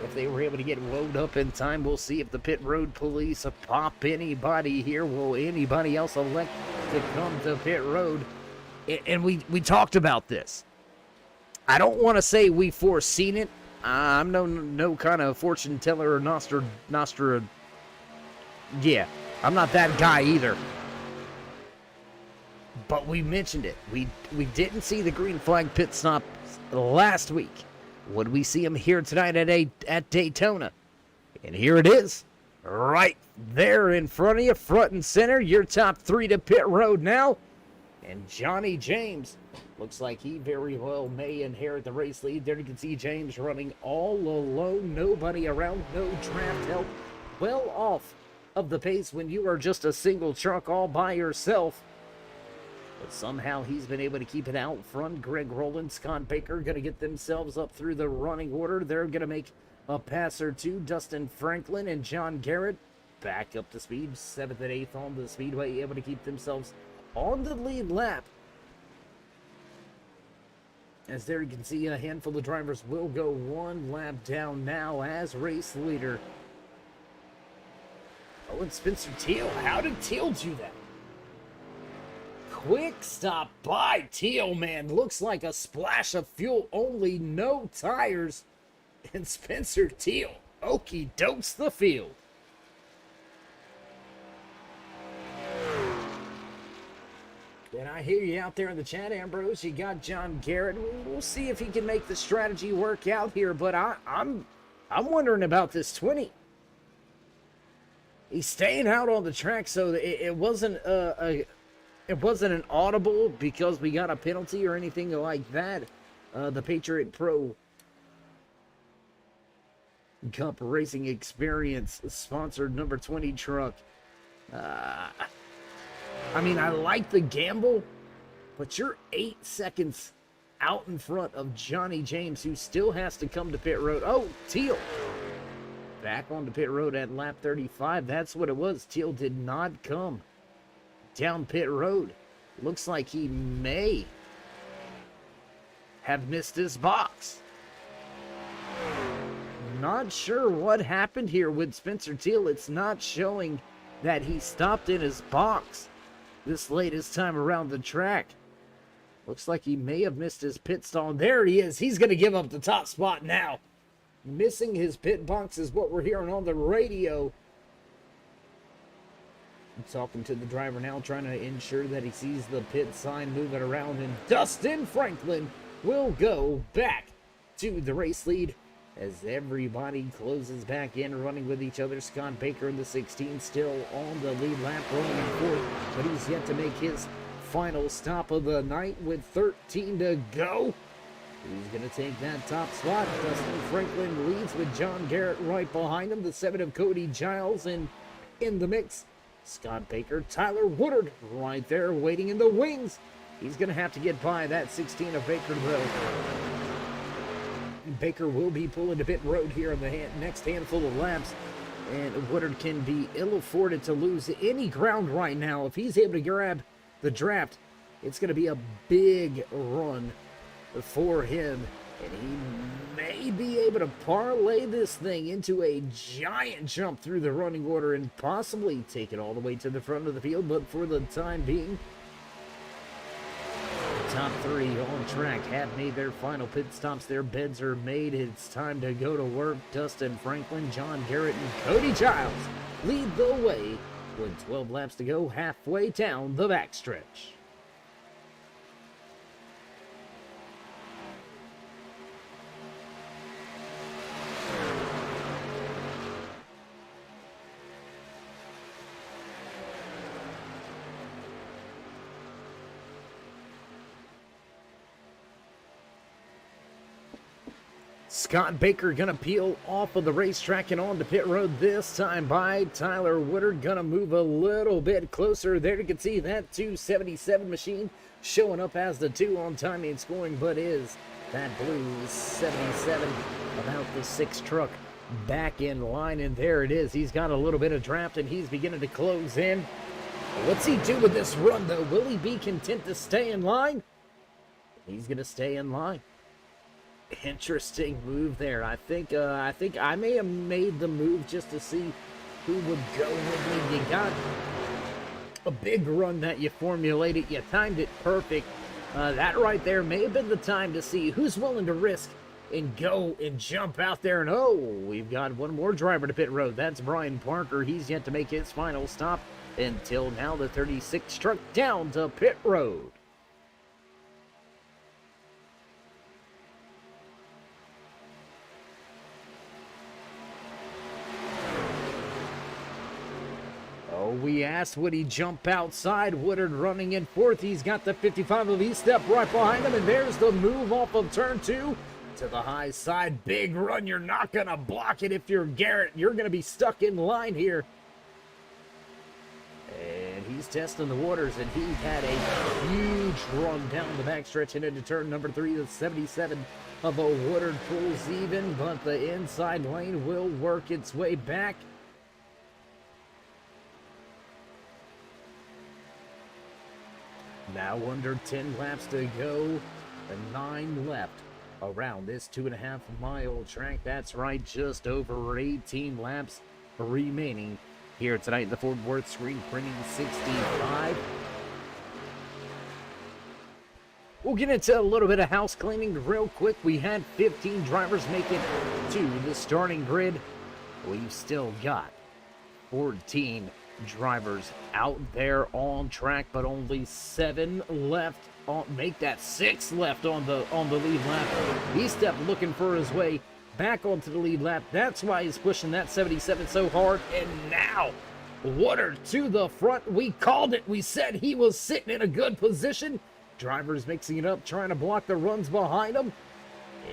if they were able to get loaded up in time. We'll see if the pit road police pop anybody here. Will anybody else elect to come to pit road? And we talked about this. I don't want to say we foreseen it. I'm no kind of fortune teller or Nostra. Yeah, I'm not that guy either. But we mentioned it. We didn't see the green flag pit stop last week. Would we see him here tonight at Daytona? And here it is, right there in front of you, front and center. Your top 3 to pit road now. And Johnny James looks like he very well may inherit the race lead. There you can see James running all alone. Nobody around, no draft help. Well off of the pace when you are just a single truck all by yourself. But somehow he's been able to keep it out front. Greg Rowland, Scott Baker going to get themselves up through the running order. They're going to make a pass or two. Dustin Franklin and John Garrett back up to speed. 7th and 8th on the speedway, able to keep themselves on the lead lap. As there you can see, a handful of drivers will go one lap down now as race leader. Oh, and Spencer Teal. How did Teal do that? Quick stop by Teal, man. Looks like a splash of fuel only, no tires. And Spencer Teal, okey dokes the field. And I hear you out there in the chat, Ambrose. You got John Garrett. We'll see if he can make the strategy work out here. But I'm wondering about this 20. He's staying out on the track, so it wasn't an audible because we got a penalty or anything like that. The Patriot Pro Cup Racing Experience sponsored number 20 truck. I mean, I like the gamble, but you're 8 seconds out in front of Johnny James, who still has to come to pit road. Oh, Teal back onto pit road at lap 35. That's what it was. Teal did not come down pit road. Looks like he may have missed his box. Not sure what happened here with Spencer Teal. It's not showing that he stopped in his box this latest time around the track. Looks like he may have missed his pit stall. There he is. He's going to give up the top spot now. Missing his pit box is what we're hearing on the radio. I'm talking to the driver now, trying to ensure that he sees the pit sign moving around. And Dustin Franklin will go back to the race lead as everybody closes back in, running with each other. Scott Baker in the 16 still on the lead lap, rolling in fourth, but he's yet to make his final stop of the night with 13 to go. Who's going to take that top spot? Dustin Franklin leads with John Garrett right behind him. The 7 of Cody Giles in the mix. Scott Baker, Tyler Woodard right there waiting in the wings. He's going to have to get by that 16 of Baker, though. Baker will be pulling to pit road here in the next handful of laps. And Woodard can be ill-afforded to lose any ground right now. If he's able to grab the draft, it's going to be a big run for him. And he may be able to parlay this thing into a giant jump through the running order and possibly take it all the way to the front of the field. But for the time being, the top 3 on track have made their final pit stops. Their beds are made. It's time to go to work. Dustin Franklin, John Garrett, and Cody Giles lead the way with 12 laps to go, halfway down the backstretch. Scott Baker gonna peel off of the racetrack and onto pit road this time by Tyler Woodard. Gonna move a little bit closer there. You can see that 277 machine showing up as the 2 on timing and scoring, but is that blue 77 about the 6 truck back in line? And there it is. He's got a little bit of draft and he's beginning to close in. What's he do with this run, though? Will he be content to stay in line? He's gonna stay in line. Interesting move there. I think I may have made the move just to see who would go with me. You got a big run that you formulated. You timed it perfect. That right there may have been the time to see who's willing to risk and go and jump out there. And oh, we've got one more driver to pit road. That's Brian Parker. He's yet to make his final stop until now. The 36 truck down to pit road. We asked, would he jump outside? Woodard running in fourth. He's got the 55 of E-step right behind him, and there's the move off of turn 2 to the high side. Big run. You're not going to block it if you're Garrett. You're going to be stuck in line here. And he's testing the waters, and he had a huge run down the backstretch and into turn number 3. The 77 of a Woodard pulls even, but the inside lane will work its way back. Now under 10 laps to go, and 9 left around this 2.5 mile track. That's right, just over 18 laps remaining here tonight in the Fort Worth screen printing 65. We'll get into a little bit of house cleaning real quick. We had 15 drivers make it to the starting grid. We've still got 14 drivers out there on track, but only 7 left. Make that 6 left on the lead lap. He's stepped looking for his way back onto the lead lap. That's why he's pushing that 77 so hard. And now Woodard to the front. We called it. We said he was sitting in a good position. Drivers mixing it up, trying to block the runs behind him.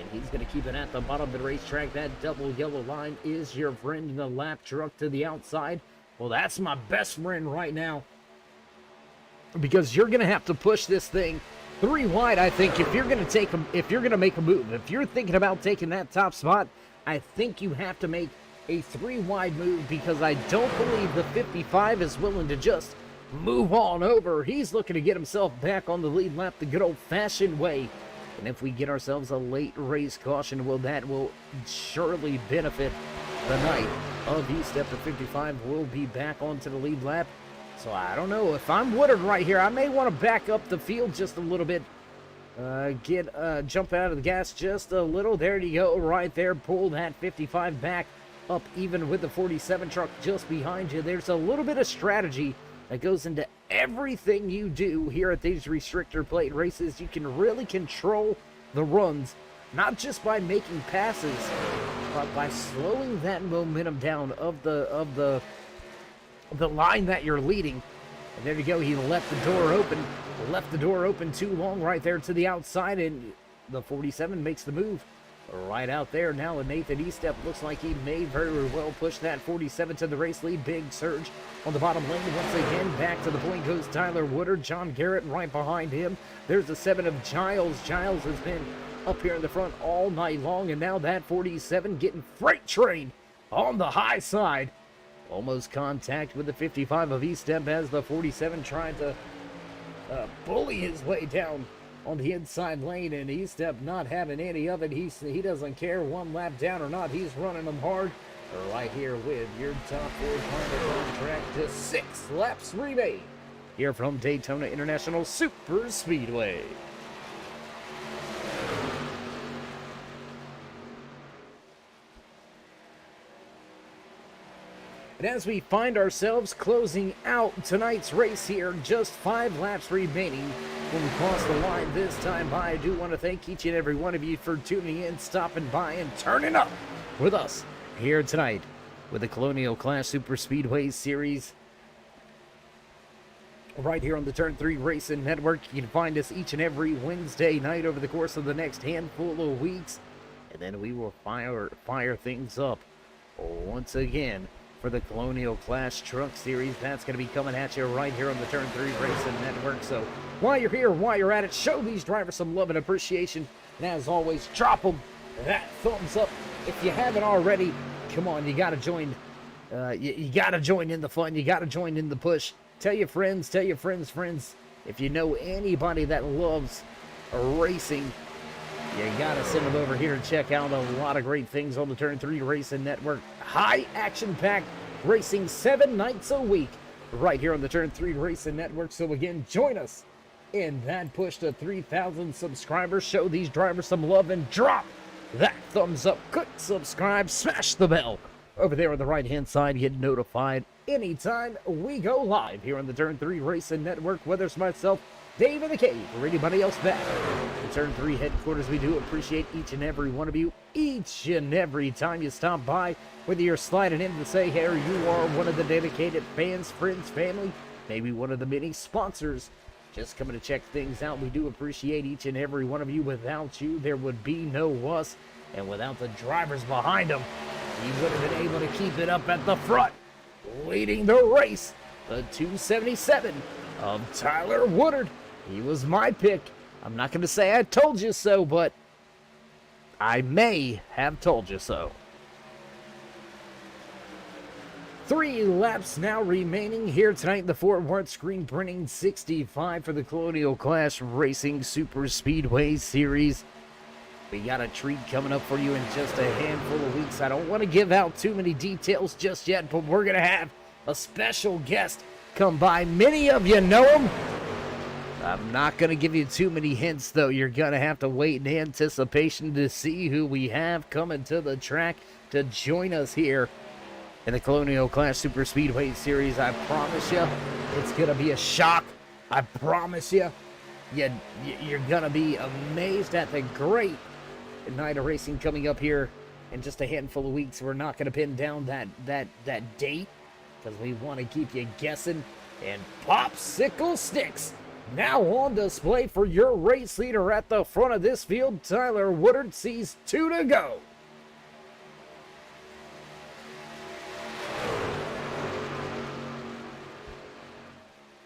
And he's going to keep it at the bottom of the racetrack. That double yellow line is your friend in the lap truck to the outside. Well, that's my best friend right now, because you're going to have to push this thing 3 wide, I think, if you're going to make a move. If you're thinking about taking that top spot, I think you have to make a 3 wide move, because I don't believe the 55 is willing to just move on over. He's looking to get himself back on the lead lap the good old-fashioned way. And if we get ourselves a late race caution, well, that will surely benefit the night of E-step. The 55 will be back onto the lead lap. So I don't know. If I'm Woodard right here, I may want to back up the field just a little bit. Jump out of the gas just a little. There you go, right there. Pull that 55 back up, even with the 47 truck just behind you. There's a little bit of strategy that goes into everything you do here at these restrictor plate races. You can really control the runs, not just by making passes, by slowing that momentum down of the line that you're leading. And there you go, he left the door open too long right there to the outside, and the 47 makes the move right out there. Now Nathan Estep looks like he may very well push that 47 to the race lead. Big surge on the bottom lane once again. Back to the point goes Tyler Woodard. John Garrett right behind him. There's the 7 of Giles. Giles has been up here in the front all night long, and now that 47 getting freight train on the high side. Almost contact with the 55 of Estep as the 47 tried to bully his way down on the inside lane, and Estep not having any of it. He doesn't care one lap down or not. He's running them hard right here with your top 4 final contract to 6 laps remain here from Daytona International Super Speedway. And as we find ourselves closing out tonight's race here, just 5 laps remaining when we cross the line this time by, I do want to thank each and every one of you for tuning in, stopping by, and turning up with us here tonight with the Colonial Clash Super Speedway Series. Right here on the Turn 3 Racing Network. You can find us each and every Wednesday night over the course of the next handful of weeks. And then we will fire things up once again for the Colonial Clash Truck Series. That's going to be coming at you right here on the Turn 3 Racing Network. So while you're here, while you're at it, show these drivers some love and appreciation. And as always, drop them that thumbs up. If you haven't already, come on, you got to join. You got to join in the fun. You got to join in the push. Tell your friends, friends. If you know anybody that loves racing, you gotta send them over here and check out a lot of great things on the Turn 3 Racing Network. High action-packed racing 7 nights a week right here on the Turn 3 Racing Network. So again, join us in that push to 3,000 subscribers. Show these drivers some love and drop that thumbs up. Click subscribe, smash the bell over there on the right-hand side. Get notified anytime we go live here on the Turn 3 Racing Network, whether it's myself, Dave in the Cave, or anybody else back at Turn 3 headquarters. We do appreciate each and every one of you, each and every time you stop by, whether you're sliding in to say, hey, you are one of the dedicated fans, friends, family, maybe one of the many sponsors just coming to check things out. We do appreciate each and every one of you. Without you, there would be no us, and without the drivers behind them, we would have been able to keep it up at the front, leading the race, the 277 of Tyler Woodard. He was my pick. I'm not going to say I told you so, but I may have told you so. 3 laps now remaining here tonight in the Fort Worth screen printing 65 for the Colonial Clash Racing Super Speedway Series. We got a treat coming up for you in just a handful of weeks. I don't want to give out too many details just yet, but we're going to have a special guest come by. Many of you know him. I'm not going to give you too many hints, though. You're going to have to wait in anticipation to see who we have coming to the track to join us here in the Colonial Clash Super Speedway Series. I promise you, it's going to be a shock. I promise you, you're going to be amazed at the great night of racing coming up here in just a handful of weeks. We're not going to pin down that date because we want to keep you guessing. And popsicle sticks now on display for your race leader at the front of this field. Tyler Woodard sees 2 to go.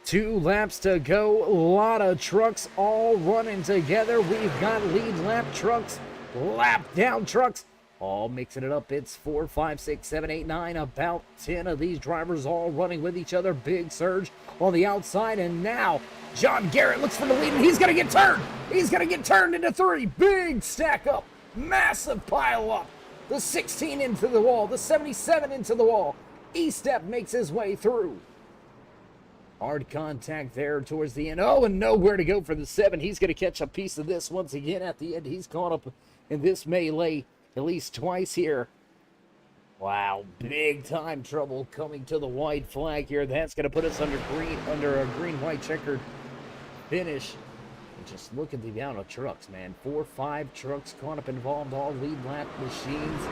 Two laps to go. A lot of trucks all running together. We've got lead lap trucks, lap down trucks, all mixing it up. It's 4, 5, 6, 7, 8, 9. About 10 of these drivers all running with each other. Big surge on the outside, and now John Garrett looks for the lead, and he's going to get turned. He's going to get turned into 3. Big stack up. Massive pile up. The 16 into the wall. The 77 into the wall. Estep makes his way through. Hard contact there towards the end. Oh, and nowhere to go for the 7. He's going to catch a piece of this once again at the end. He's caught up in this melee at least twice here. Wow, big time trouble coming to the white flag here. That's going to put us under a green-white checkered finish Just look at the amount of trucks, man. 4 or 5 trucks caught up involved, all lead lap machines.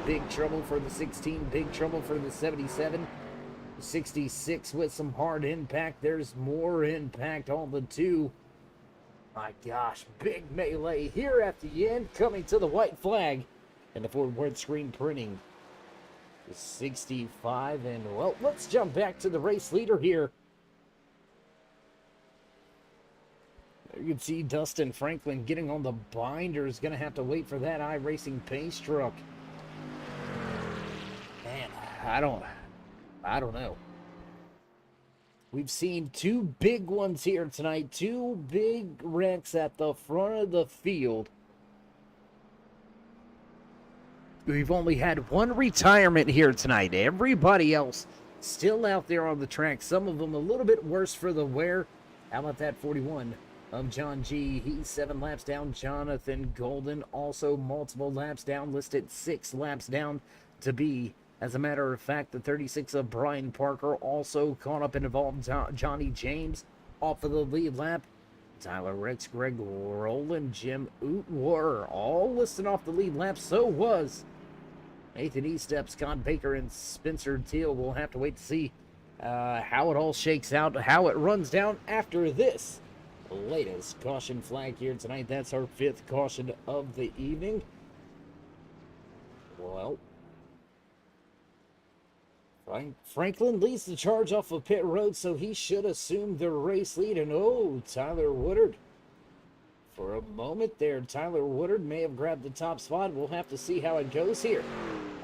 Big trouble for the 16, big trouble for the 77. 66 with some hard impact. There's more impact on the 2. My gosh, big melee here at the end, coming to the white flag. And the Fort Worth screen printing. 65, and well, let's jump back to the race leader here. You can see Dustin Franklin getting on the binder. Is going to have to wait for that iRacing pace truck. Man, I don't know. We've seen 2 big ones here tonight. 2 big wrecks at the front of the field. We've only had 1 retirement here tonight. Everybody else still out there on the track. Some of them a little bit worse for the wear. How about that 41? John G. He's 7 laps down. Jonathan Golden also multiple laps down, listed 6 laps down to be. As a matter of fact, the 36 of Brian Parker also caught up and involved. Johnny James off of the lead lap. Tyler Rex, Greg Rowland, Jim Oot were all listed off the lead lap. So was Nathan Estep, Scott Baker, and Spencer Teal. We'll have to wait to see how it all shakes out, how it runs down after this latest caution flag here tonight. That's our 5th caution of the evening. Well, Franklin leads the charge off of pit road, so he should assume the race lead. And oh, Tyler Woodard. For a moment there, Tyler Woodard may have grabbed the top spot. We'll have to see how it goes here.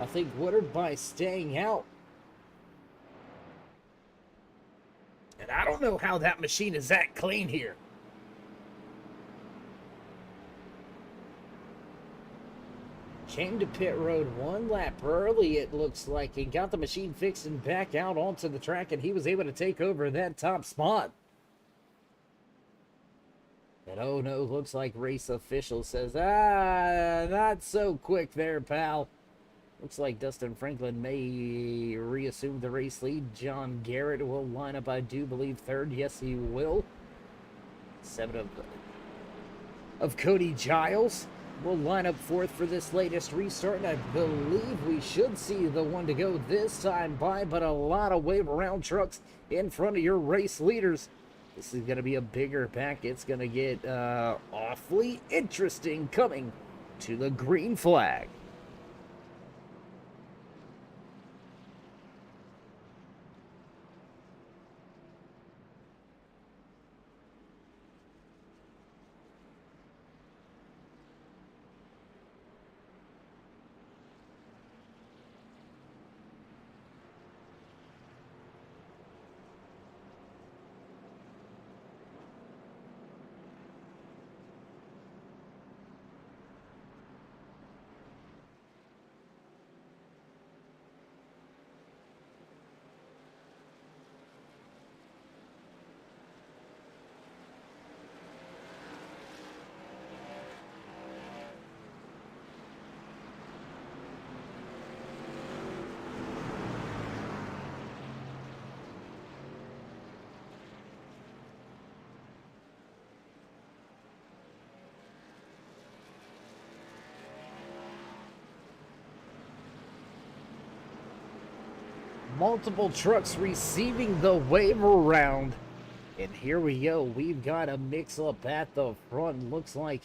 I think Woodard, by staying out, and I don't know how that machine is that clean here. Came to pit road 1 lap early, it looks like, and got the machine fixed and back out onto the track, and he was able to take over that top spot. And oh no, looks like race official says, not so quick there, pal. Looks like Dustin Franklin may reassume the race lead. John Garrett will line up, I do believe, 3rd. Yes, he will. 7 of Cody Giles will line up 4th for this latest restart, and I believe we should see the one to go this time by, but a lot of wave around trucks in front of your race leaders. This is going to be a bigger pack. It's going to get awfully interesting coming to the green flag. Multiple trucks receiving the wave around. And here we go. We've got a mix-up at the front. Looks like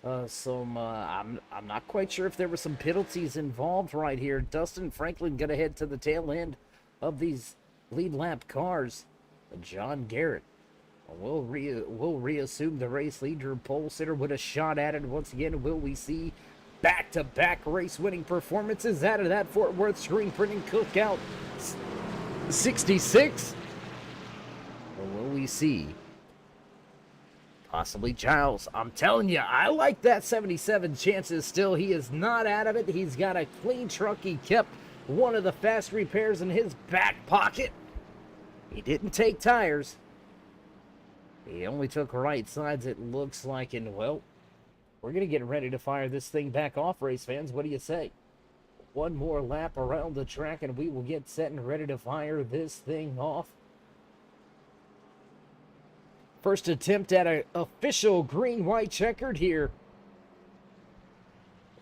I'm not quite sure if there were some penalties involved right here. Dustin Franklin gonna head to the tail end of these lead lap cars. John Garrett will reassume the race leader. Pole sitter with a shot at it once again. Will we see back-to-back race-winning performances out of that Fort Worth screen printing cookout 66? Or will we see possibly Giles? I'm telling you, I like that 77 chances still. He is not out of it. He's got a clean truck. He kept one of the fast repairs in his back pocket. He didn't take tires. He only took right sides, it looks like, and well, we're going to get ready to fire this thing back off, race fans. What do you say? One more lap around the track, and we will get set and ready to fire this thing off. First attempt at an official green-white checkered here.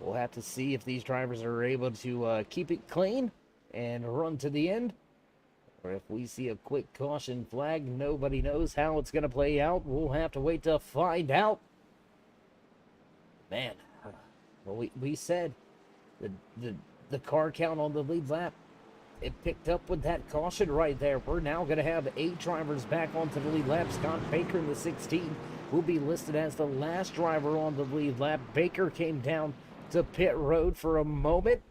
We'll have to see if these drivers are able to keep it clean and run to the end. Or if we see a quick caution flag, nobody knows how it's going to play out. We'll have to wait to find out. Man, well, we said the car count on the lead lap, it picked up with that caution right there. We're now going to have 8 drivers back onto the lead lap. Scott Baker in the 16 will be listed as the last driver on the lead lap. Baker came down to pit road for a moment.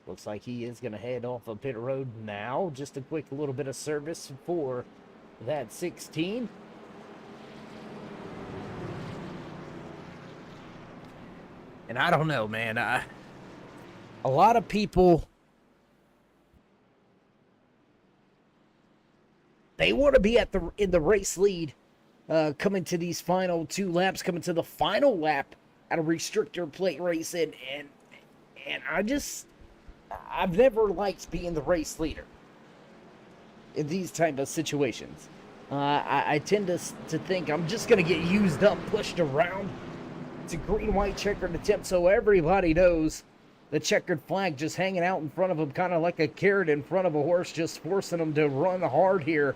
Looks like he is going to head off of pit road now. Just a quick little bit of service for that 16. And I don't know, man. A lot of people, they want to be in the race lead, coming to these final 2 laps, coming to the final lap at a restrictor plate racing, and I've never liked being the race leader in these type of situations. I tend to think I'm just gonna get used up, pushed around. It's a green-white checkered attempt, so everybody knows the checkered flag just hanging out in front of them, kind of like a carrot in front of a horse, just forcing them to run hard here.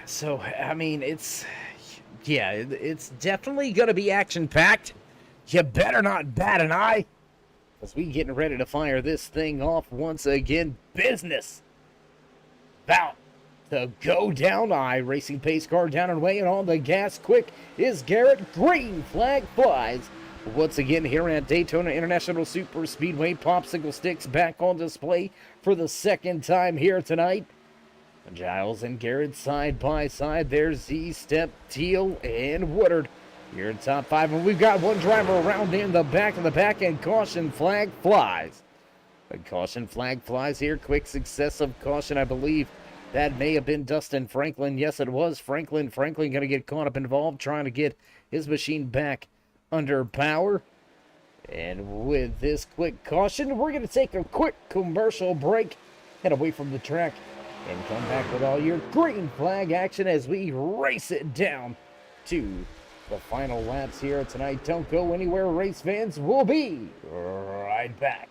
So, I mean, it's definitely going to be action-packed. You better not bat an eye, as we getting ready to fire this thing off once again. Business about to go down. iRacing pace car down and way, and on the gas quick is Garrett. Green flag flies once again here at Daytona International Super Speedway. Popsicle sticks back on display for the second time here tonight. Giles and Garrett side by side. There's Z-Step, Teal, and Woodard here in top 5. And we've got one driver around in the back of the pack, and caution flag flies. The caution flag flies here. Quick successive caution, I believe. That may have been Dustin Franklin. Yes, it was Franklin. Franklin going to get caught up involved, trying to get his machine back under power. And with this quick caution, we're going to take a quick commercial break, head away from the track, and come back with all your green flag action as we race it down to the final laps here tonight. Don't go anywhere, race fans. We'll be right back.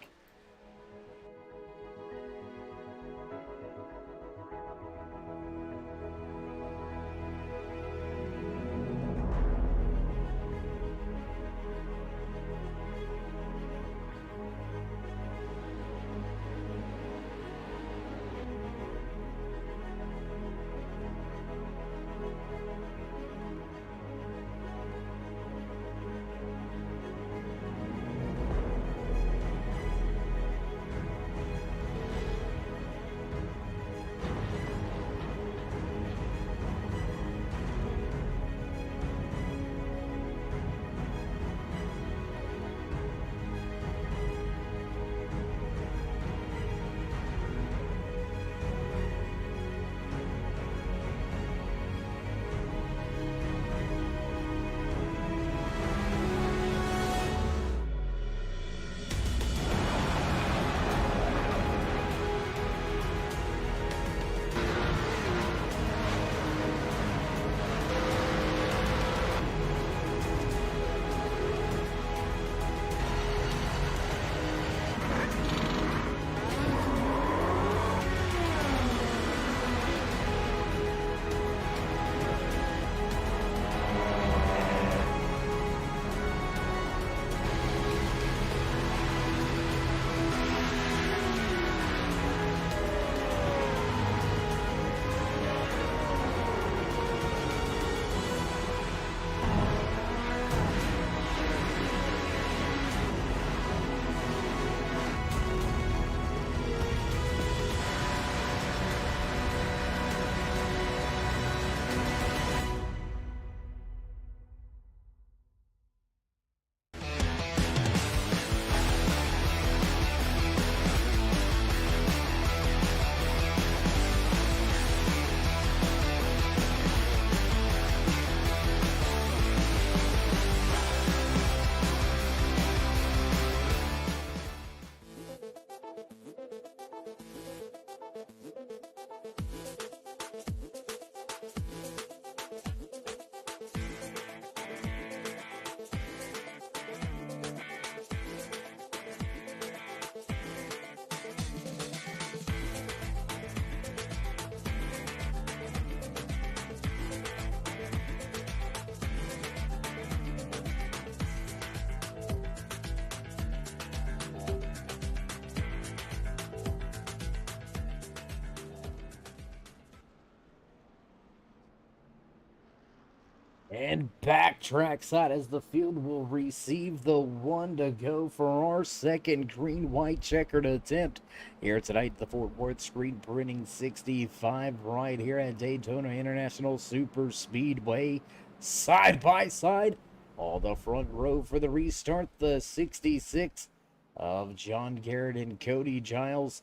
And back trackside as the field will receive the 1 to go for our second green-white checkered attempt here tonight at the Fort Worth Screen Printing 65 right here at Daytona International Super Speedway. Side by side, all the front row for the restart, the 66 of John Garrett and Cody Giles.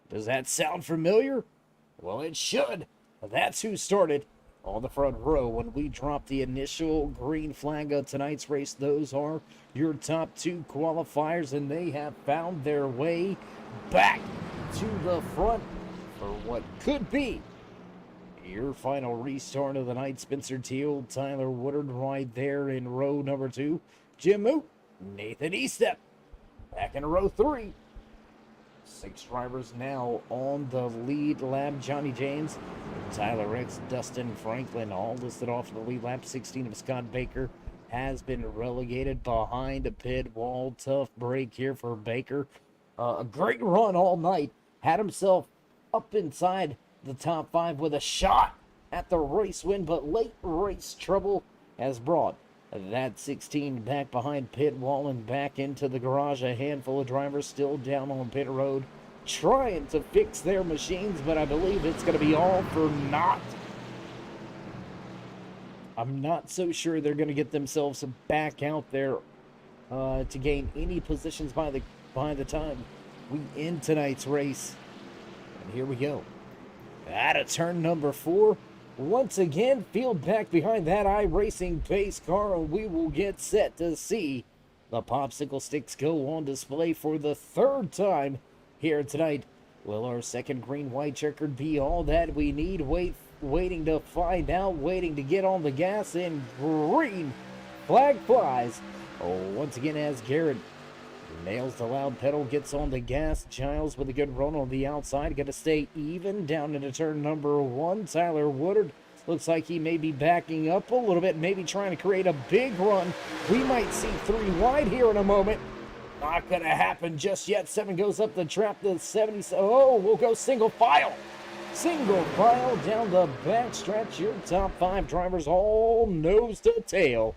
Does that sound familiar? Well, it should. That's who started on the front row when we drop the initial green flag of tonight's race. Those are your top 2 qualifiers, and they have found their way back to the front for what could be your final restart of the night. Spencer Teal, Tyler Woodard right there in row number 2. Jim Moot, Nathan Estep back in row 3. 6 drivers now on the lead lap. Johnny James, Tyler Ricks, Dustin Franklin, all listed off in the lead lap. 16 of Scott Baker has been relegated behind a pit wall. Tough break here for Baker. A great run all night. Had himself up inside the top 5 with a shot at the race win, but late race trouble has brought that 16 back behind pit wall and back into the garage. A handful of drivers still down on pit road trying to fix their machines, but I believe it's going to be all for naught. I'm not so sure they're going to get themselves back out there to gain any positions by the time we end tonight's race. And here we go. At a turn number 4. Once again, field back behind that iRacing pace car, and we will get set to see the popsicle sticks go on display for the 3rd time here tonight. Will our second green-white checkered be all that we need? Waiting to find out, waiting to get on the gas, and green flag flies. Once again, as Garrett nails the loud pedal, gets on the gas. Giles with a good run on the outside. Got to stay even down into turn number 1. Tyler Woodard looks like he may be backing up a little bit, maybe trying to create a big run. We might see 3 wide here in a moment. Not going to happen just yet. 7 goes up the trap. The 70. Oh, we'll go single file. Single file down the back stretch. Your top 5 drivers all nose to tail.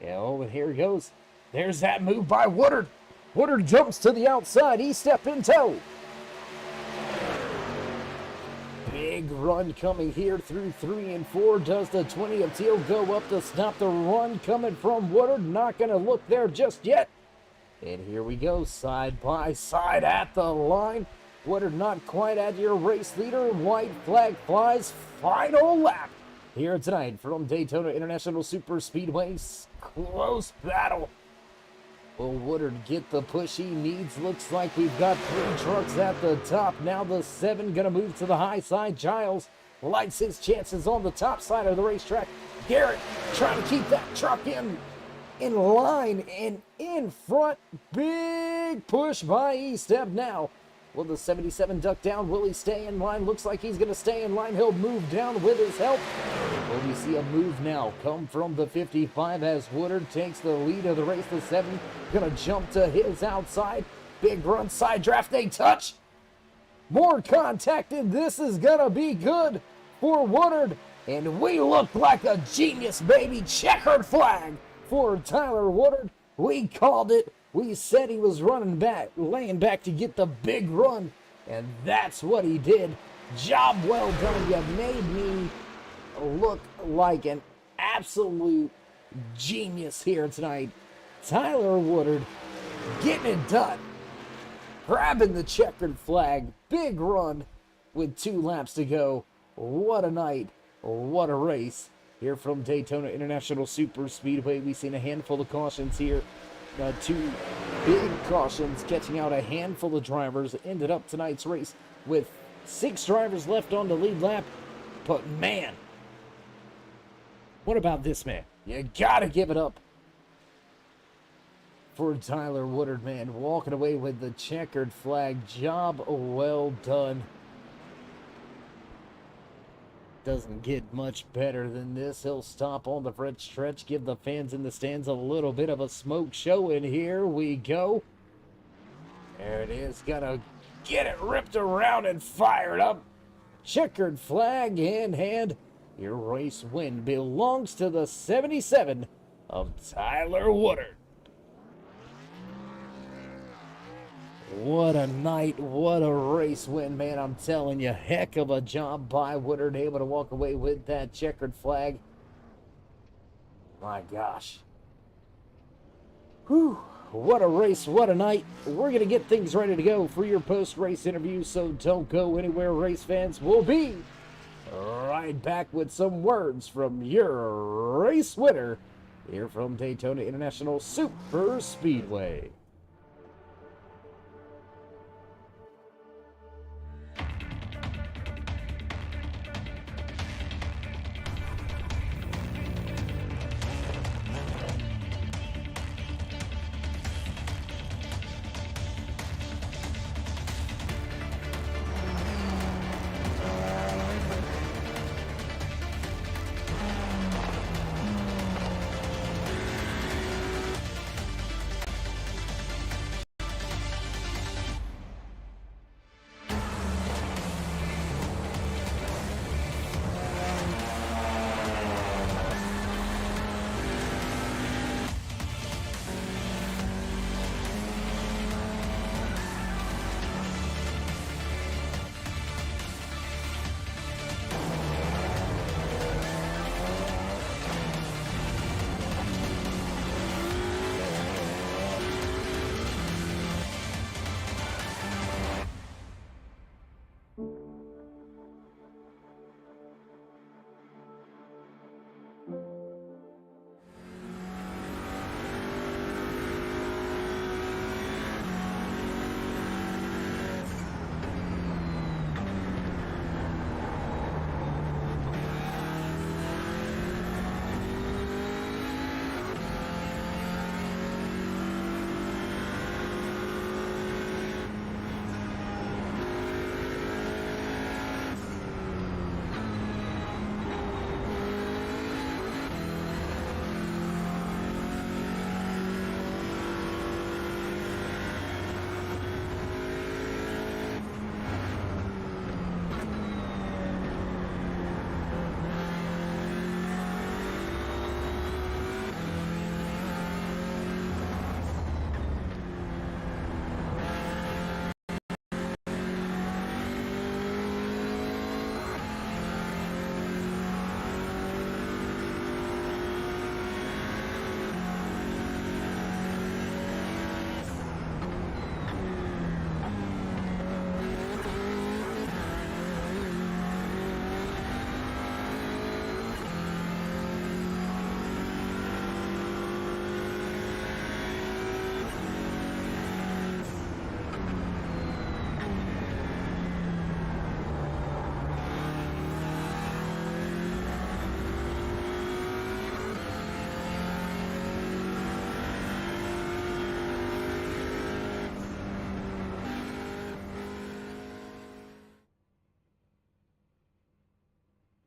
Oh, and here he goes. There's that move by Woodard. Woodard jumps to the outside. He step in tow. Big run coming here through 3 and 4. Does the 20 of Teal go up to stop the run coming from Woodard? Not going to look there just yet. And here we go, side by side at the line. Woodard not quite at your race leader. White flag flies. Final lap here tonight from Daytona International Super Speedway's close battle. Will Woodard get the push he needs? Looks like we've got 3 trucks at the top. Now the 7 gonna move to the high side. Giles lights his chances on the top side of the racetrack. Garrett trying to keep that truck in line and in front. Big push by Estep now. Will the 77 duck down? Will he stay in line? Looks like he's going to stay in line. He'll move down with his help. Will we see a move now come from the 55 as Woodard takes the lead of the race? The 7 going to jump to his outside. Big run side draft. They touch. More contact, and this is going to be good for Woodard. And we look like a genius, baby. Checkered flag for Tyler Woodard. We called it. We said he was running back, laying back to get the big run, and that's what he did. Job well done. You made me look like an absolute genius here tonight. Tyler Woodard getting it done. Grabbing the checkered flag. Big run with 2 laps to go. What a night. What a race. Here from Daytona International Super Speedway, we've seen a handful of cautions here. 2 big cautions catching out a handful of drivers. Ended up tonight's race with 6 drivers left on the lead lap. But man, what about this man? You gotta give it up for Tyler Woodard, man. Walking away with the checkered flag. Job well done. Doesn't get much better than this. He'll stop on the front stretch, give the fans in the stands a little bit of a smoke show, and here we go. There it is. Gonna get it ripped around and fired up. Checkered flag in hand. Your race win belongs to the 77 of Tyler Woodard. What a night, what a race win, man. I'm telling you, heck of a job by Woodard, able to walk away with that checkered flag. My gosh. Whew, what a race, what a night. We're going to get things ready to go for your post-race interview, so don't go anywhere, race fans. We'll be right back with some words from your race winner here from Daytona International Super Speedway.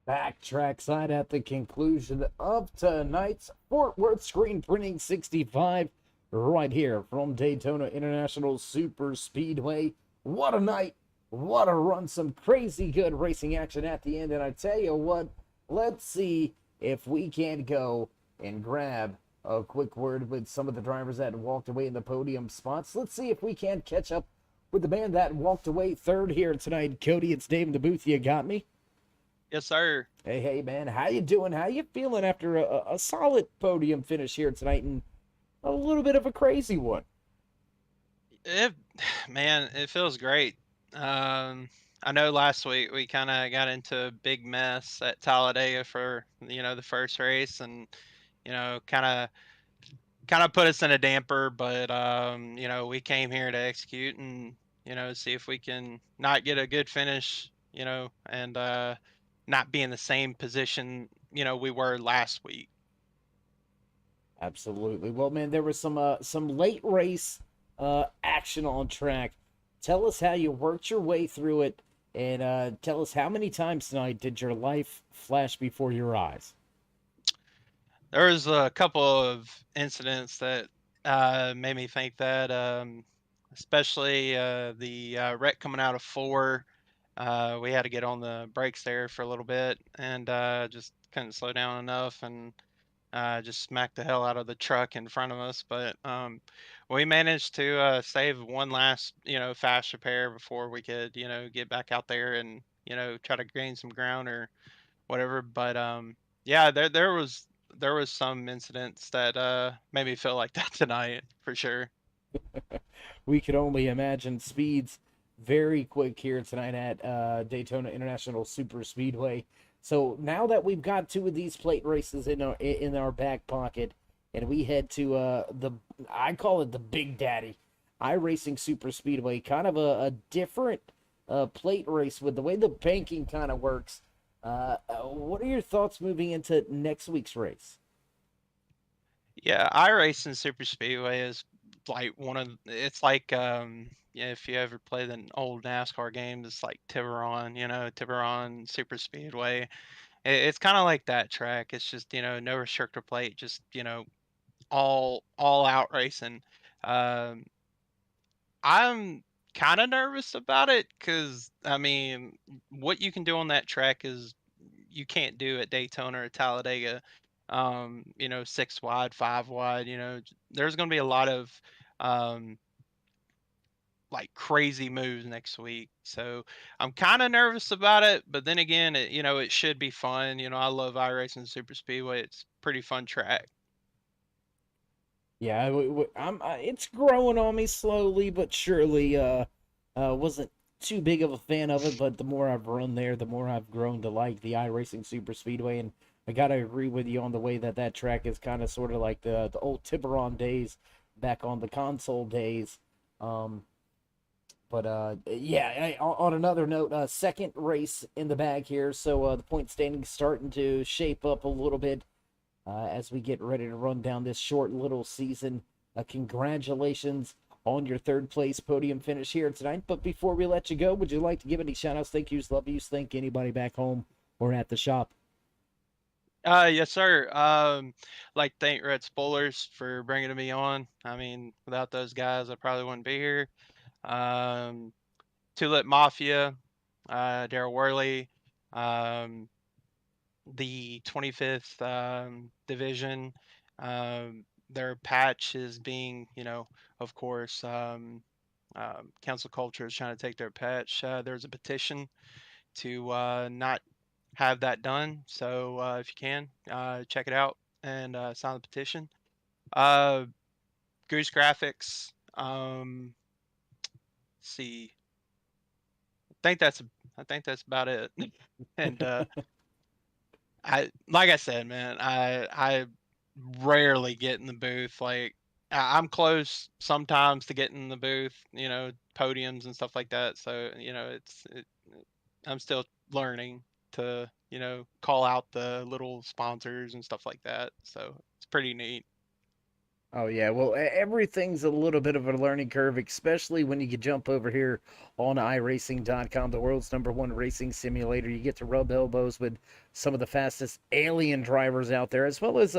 Back trackside at the conclusion of tonight's Fort Worth Screen Printing 65 right here from Daytona International Super Speedway. What a night, what a run, some crazy good racing action at the end, and I tell you what, let's see if we can't go and grab a quick word with some of the drivers that walked away in the podium spots. Let's see if we can't catch up with the man that walked away third here tonight. Cody, it's Dave in the booth, you got me? Yes, sir. Hey, man, how you doing? How you feeling after a solid podium finish here tonight and a little bit of a crazy one? Man, it feels great. I know last week we kind of got into a big mess at Talladega for, the first race, and, kind of put us in a damper, but, we came here to execute and, see if we can not get a good finish, and not be in the same position, we were last week. Absolutely. Well, man, there was some late race action on track. Tell us how you worked your way through it, and tell us how many times tonight did your life flash before your eyes? There was a couple of incidents that made me think that, especially the wreck coming out of 4. we had to get on the brakes there for a little bit and just couldn't slow down enough and just smacked the hell out of the truck in front of us. But we managed to save one last, fast repair before we could, get back out there and, try to gain some ground or whatever. But yeah, there was some incidents that made me feel like that tonight for sure. We could only imagine speeds very quick here tonight at Daytona International Super Speedway. So now that we've got two of these plate races in our back pocket, and we head to I call it the Big Daddy iRacing Super Speedway, kind of a different plate race with the way the banking kind of works. What are your thoughts moving into next week's race? Yeah, iRacing Super Speedway is like it's like yeah, if you ever play the old NASCAR games, it's like Tiburon, Tiburon Super Speedway. It's kind of like that track. It's just, no restrictor plate, just, all out racing. Um, I'm kind of nervous about it because I mean, what you can do on that track is you can't do at Daytona or Talladega. 6 wide, 5 wide. There's going to be a lot of um, like crazy moves next week. So I'm kind of nervous about it, but then again, it should be fun. I love iRacing Super Speedway. It's a pretty fun track. Yeah, it's growing on me slowly but surely. Wasn't too big of a fan of it, but the more I've run there, the more I've grown to like the iRacing Super Speedway. And I gotta agree with you on the way that track is kind of sort of like the old Tiburon days back on the console days. Yeah, on another note, second race in the bag here, so the point standing starting to shape up a little bit as we get ready to run down this short little season. Congratulations on your third place podium finish here tonight. But before we let you go, would you like to give any shout outs, thank yous, love yous, thank anybody back home or at the shop? Yes, sir. Like thank Red Spoilers for bringing me on. I mean, without those guys, I probably wouldn't be here. Um, Tulip Mafia, Daryl Worley, um, the 25th division. Their patch is being, of course, Council Culture is trying to take their patch. There's a petition to not have that done. So if you can, check it out and sign the petition. Goose Graphics. See, I think that's about it. And like I said, man, I rarely get in the booth. Like I'm close sometimes to getting in the booth, podiums and stuff like that. So I'm still learning to call out the little sponsors and stuff like that. So it's pretty neat. Oh yeah, well everything's a little bit of a learning curve, especially when you can jump over here on iRacing.com, the world's #1 racing simulator. You get to rub elbows with some of the fastest alien drivers out there, as well as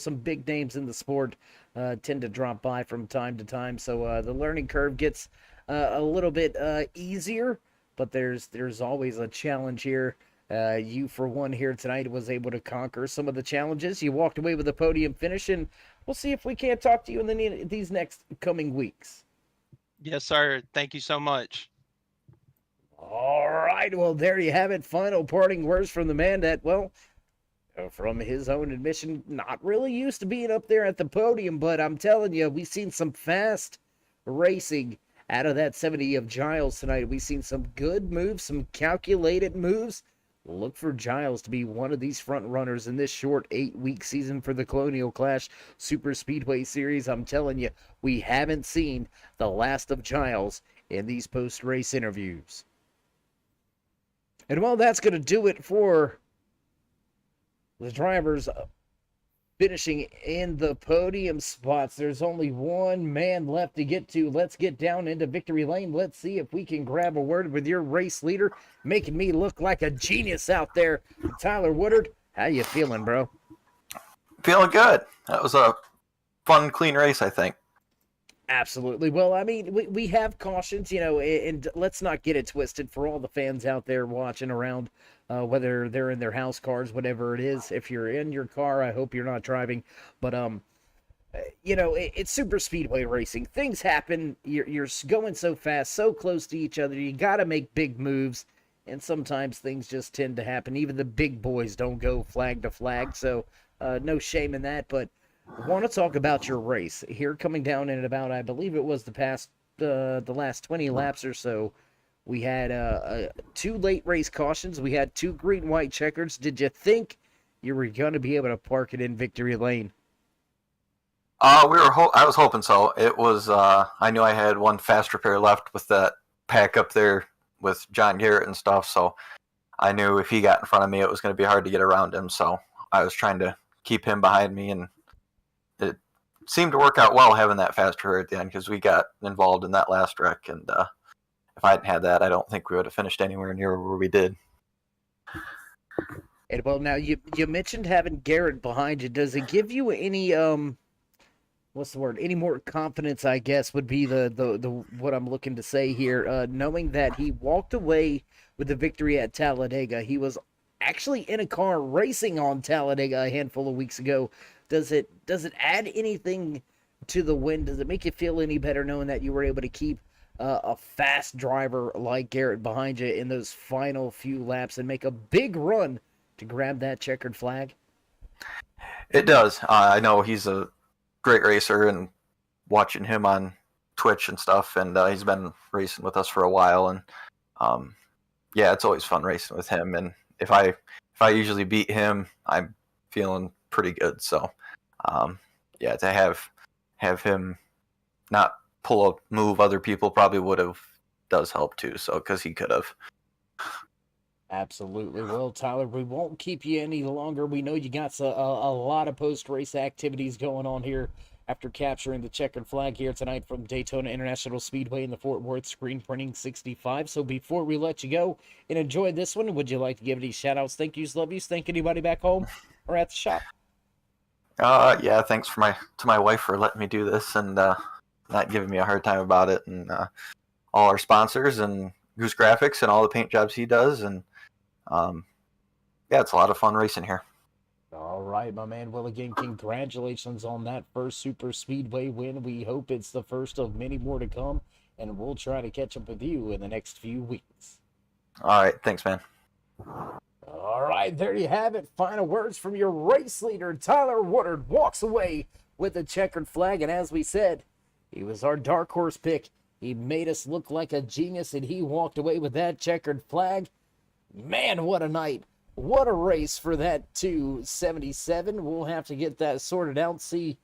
some big names in the sport tend to drop by from time to time. So the learning curve gets a little bit easier, but there's always a challenge here. You, for one, here tonight was able to conquer some of the challenges. You walked away with a podium finish, and we'll see if we can't talk to you in these next coming weeks. Yes, sir. Thank you so much. All right, well, there you have it. Final parting words from the man that, well, from his own admission, not really used to being up there at the podium, but I'm telling you, we've seen some fast racing out of that 70 of Giles tonight. We've seen some good moves, some calculated moves. Look for Giles to be one of these front runners in this short 8-week season for the Colonial Clash Super Speedway Series. I'm telling you, we haven't seen the last of Giles in these post-race interviews. And well, that's going to do it for the drivers finishing in the podium spots. There's only one man left to get to. Let's get down into victory lane. Let's see if we can grab a word with your race leader, making me look like a genius out there. Tyler Woodard, how you feeling, bro? Feeling good. That was a fun, clean race, I think. Absolutely. Well, I mean, we have cautions, you know, and let's not get it twisted for all the fans out there watching around, whether they're in their house cars, whatever it is. If you're in your car, I hope you're not driving. But you know, it's super speedway racing. Things happen. You're going so fast, so close to each other. You got to make big moves, and sometimes things just tend to happen. Even the big boys don't go flag to flag, so no shame in that. But I want to talk about your race here, coming down in about, I believe it was the last 20 laps or so. We had 2 late race cautions. We had 2 green and white checkers. Did you think you were going to be able to park it in victory lane? I was hoping so. It was. I knew I had one fast repair left with that pack up there with John Garrett and stuff. So I knew if he got in front of me, it was going to be hard to get around him. So I was trying to keep him behind me, and it seemed to work out well having that fast repair at the end because we got involved in that last wreck. And if I hadn't had that, I don't think we would have finished anywhere near where we did. And well, now you mentioned having Garrett behind you. Does it give you any what's the word? Any more confidence, I guess, would be the what I'm looking to say here. Knowing that he walked away with the victory at Talladega. He was actually in a car racing on Talladega a handful of weeks ago. Does it add anything to the win? Does it make you feel any better knowing that you were able to keep a fast driver like Garrett behind you in those final few laps and make a big run to grab that checkered flag? It does. I know he's a great racer, and watching him on Twitch and stuff, and he's been racing with us for a while, and yeah, it's always fun racing with him. And if I usually beat him, I'm feeling pretty good. So yeah, to have him not pull a move other people probably would have does help too. So because he could have. Absolutely. Well, Tyler, we won't keep you any longer. We know you got a lot of post-race activities going on here after capturing the checkered flag here tonight from Daytona International Speedway in the Fort Worth Screen Printing 65. So before we let you go and enjoy this one, would you like to give any shout-outs, thank yous, love yous, thank anybody back home or at the shop? Yeah, thanks to my wife for letting me do this and not giving me a hard time about it, and all our sponsors and Goose Graphics and all the paint jobs he does, and yeah, it's a lot of fun racing here. All right, my man. Well, again, congratulations on that first Super Speedway win. We hope it's the first of many more to come, and we'll try to catch up with you in the next few weeks. All right, thanks, man. All right, there you have it. Final words from your race leader. Tyler Woodard walks away with a checkered flag, and as we said, he was our dark horse pick. He made us look like a genius, and he walked away with that checkered flag. Man, what a night. What a race for that 277. We'll have to get that sorted out, see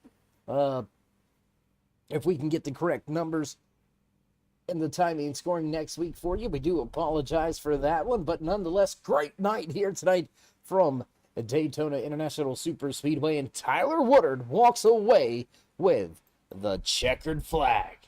if we can get the correct numbers and the timing and scoring next week for you. We do apologize for that one, but nonetheless, great night here tonight from the Daytona International Super Speedway, and Tyler Woodard walks away with the checkered flag.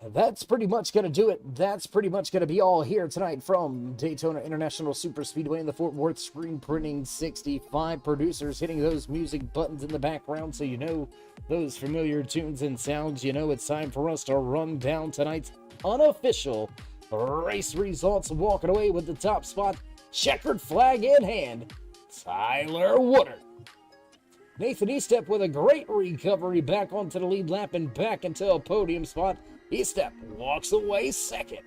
That's pretty much going to do it. That's pretty much going to be all here tonight from Daytona International Super Speedway in the Fort Worth Screen Printing 65. Producers hitting those music buttons in the background so you know those familiar tunes and sounds. You know it's time for us to run down tonight's unofficial race results. Walking away with the top spot, checkered flag in hand, Tyler Woodard. Nathan Estep with a great recovery back onto the lead lap and back into a podium spot. Estep walks away second.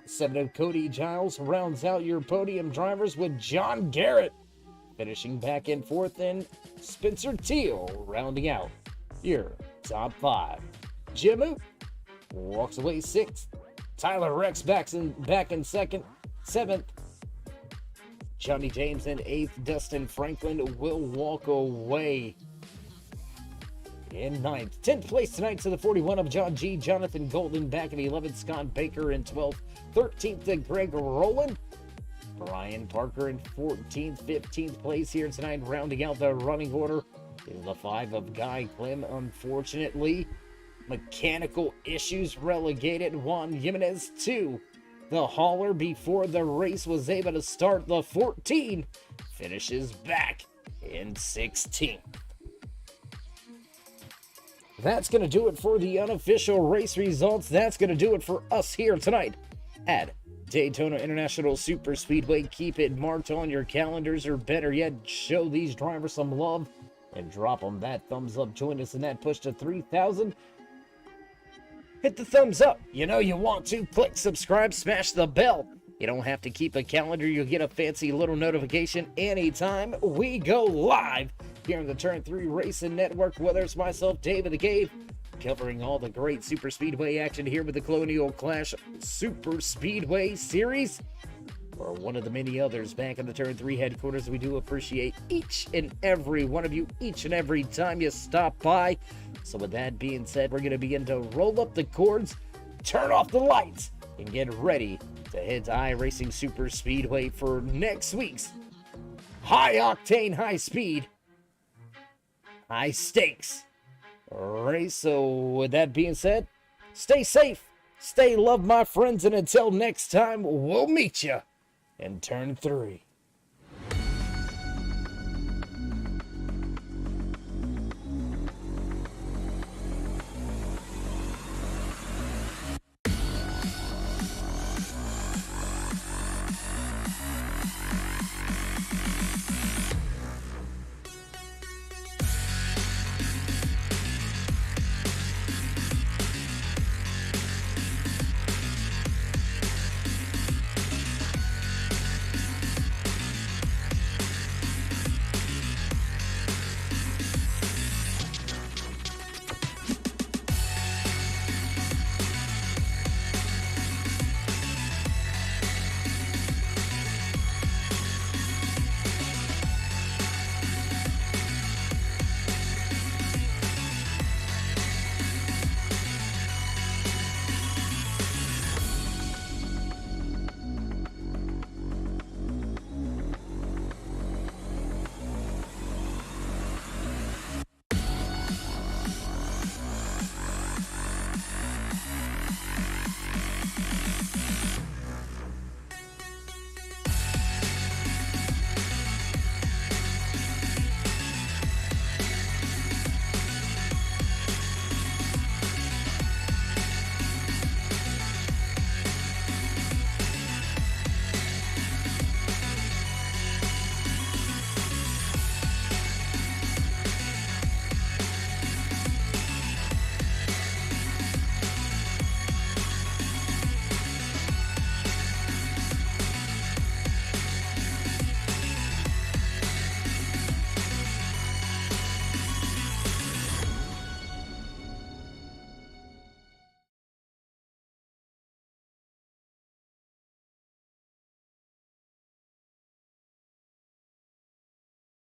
7 of Cody Giles rounds out your podium drivers with John Garrett finishing back in fourth, and Spencer Teal rounding out your top 5. Jim Oot walks away 6th. Tyler Rex back in second. 7th. Johnny James in 8th. Dustin Franklin will walk away in 9th. 10th place tonight to the 41 of John G. Jonathan Golden back in 11th. Scott Baker in 12th. 13th to Greg Rowland. Brian Parker in 14th. 15th place here tonight, rounding out the running order is the 5 of Guy Clem. Unfortunately, mechanical issues relegated Juan Jimenez to the hauler before the race was able to start. The 14 finishes back in 16th. that's going to do it for the unofficial race results. That's going to do it for us here tonight at Daytona International Super Speedway. Keep it marked on your calendars, or better yet, show these drivers some love and drop them that thumbs up. Join us in that push to 3,000. Hit the thumbs up. You know you want to. Click subscribe, smash the bell. You don't have to keep a calendar. You'll get a fancy little notification anytime we go live here on the Turn 3 Racing Network. Whether it's myself, David the Cave, covering all the great Super Speedway action here with the Colonial Clash Super Speedway Series, or one of the many others back in the Turn 3 headquarters. We do appreciate each and every one of you, each and every time you stop by. So with that being said, we're going to begin to roll up the cords, turn off the lights, and get ready to head to iRacing Super Speedway for next week's high octane, high speed, high stakes race. So with that being said, stay safe, stay loved, my friends, and until next time, we'll meet you in Turn 3.